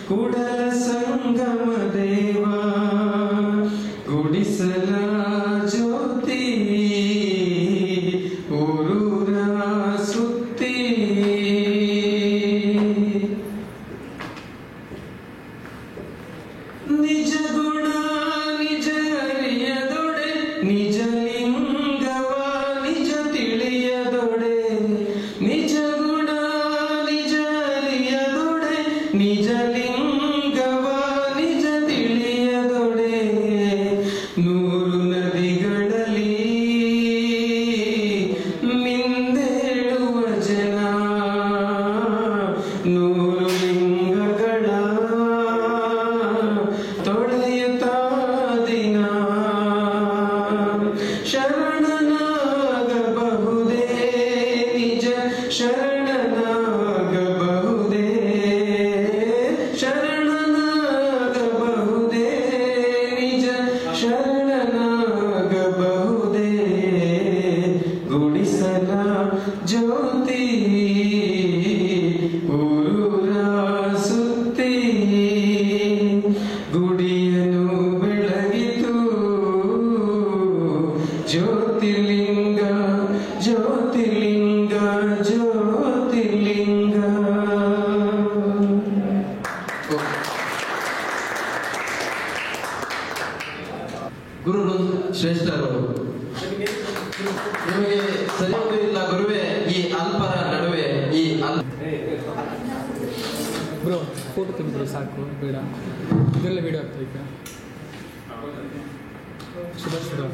ಕೂಡಲ ಸಂಗಮ ದೇವಾ. ಗುಡಿಸಲ ಜ್ಯೋತಿ ಊರೂರ ಸುತ್ತಿ ನಿಜ ಗುಣ ನಿಜ ಅರಿಯದೊಡೆ ನಿಜ ಲಿಂಗವ ನಿಜ ತಿಳಿಯದೊಡೆ. ನಿಜ ಗುಣ ನಿಜ ಅರಿಯದೊಡೆ ನಿಜ ಲಿಂಗವ ನಿಜ ತಿಳಿಯದೊಡೆ. ನೂರು ನದಿಗಳಲ್ಲಿ ಮಿಂದೇಳುವ ಜನ ನೂರು ಲಿಂಗಗಳ ತೊಳೆಯುತ್ತಾ ದಿನ. ಶರಣನಾಗಬಹುದೇ ನಿಜ ಶರಣನಾಗಬಹುದೇ ಶರಣನಾಗಬಹುದೇ ನಿಜ ಶರಣನಾಗಬಹುದೇ. ಗುಡಿಸಲ ಜ್ಯೋತಿ ಊರೂರ ಸುತ್ತಿ ಗುಡಿಯನ್ನು ಬೆಳಗಿತು ಜ್ಯೋತಿರ್ಲಿಂಗ ಜ್ಯೋತಿರ್ಲಿಂಗ ಜ್ಯೋತಿರ್ಲಿಂಗ. ಗುರು ಶ್ರೇಷ್ಠರು ನಿಮಗೆ ಸರಿಯಾದ ಇಲ್ಲ ಗುರುವೇ. ಈ ಅಲ್ಪರ ನಡುವೆ ಈ ಬ್ರೋ ಫೋಟೋ ತೆಗೆದ್ರೆ ಸಾಕು, ಬೇಡ ಇದರಲ್ಲೇ ವೀಡಿಯೋ ಆಗ್ತಾ ಈಗ. ಸುಭಾಷ್ ಬ್ರೋ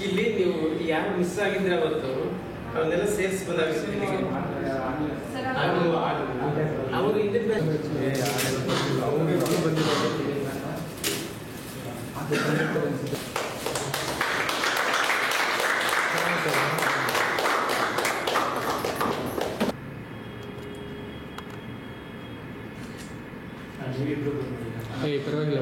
ಇಲ್ಲಿ ನೀವು ಯಾರು ಮಿಸ್ ಆಗಿದ್ರೆ ಅವತ್ತು ಅವನ್ನೆಲ್ಲ ಸೇರಿಸ್ಬೋದಾಗಿತ್ತು ನಿಮಗೆ. ಅವರು ಇದನ್ನ ಪರವಾಗಿಲ್ಲ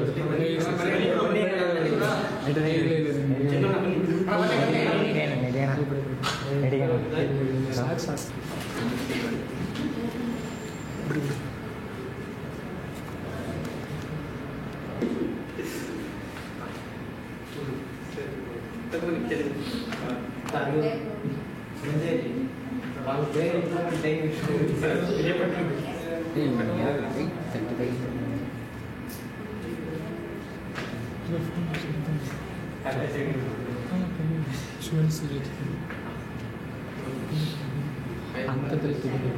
ಅಂಥದ್ರಲ್ಲಿ ತೆಗೆದು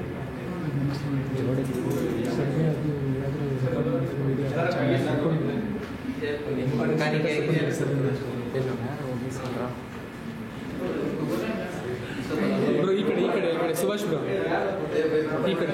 ಸರ್ವೆ ಅದು ಬ್ರೋ ಈ ಕಡೆ ಸುಭಾಷ್ ಬ್ರೋ ಈ ಕಡೆ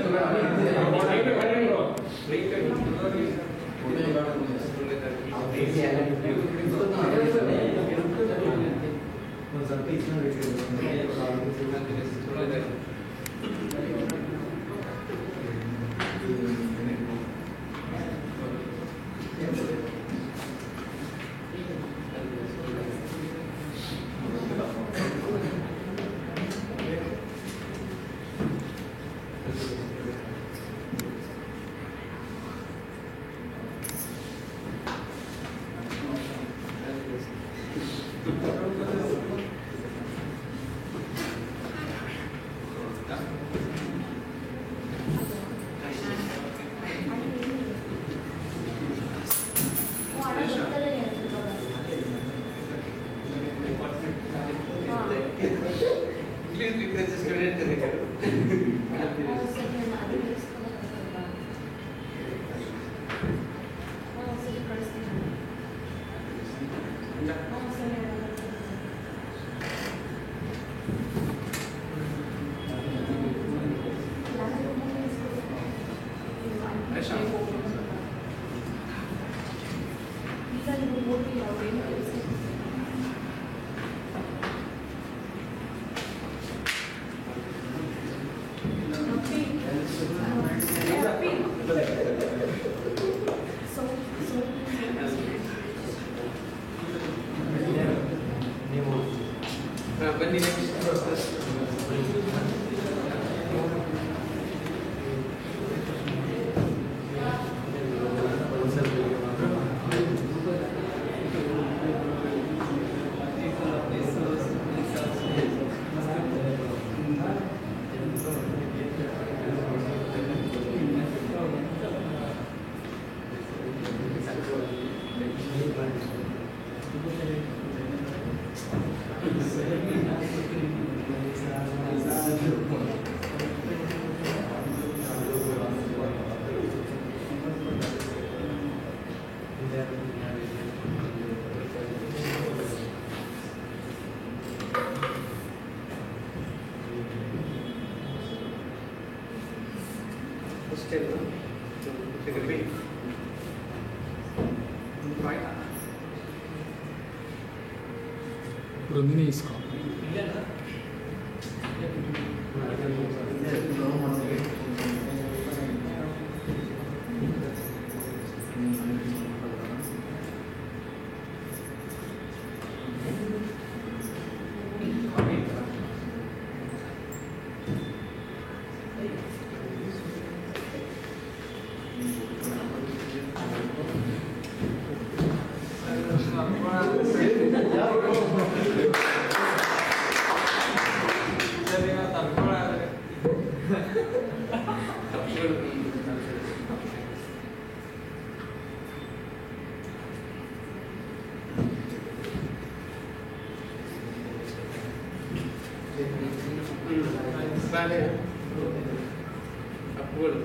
ಬನ್ನಿ Brunini isko. ಅಪ್ಪುಗಳು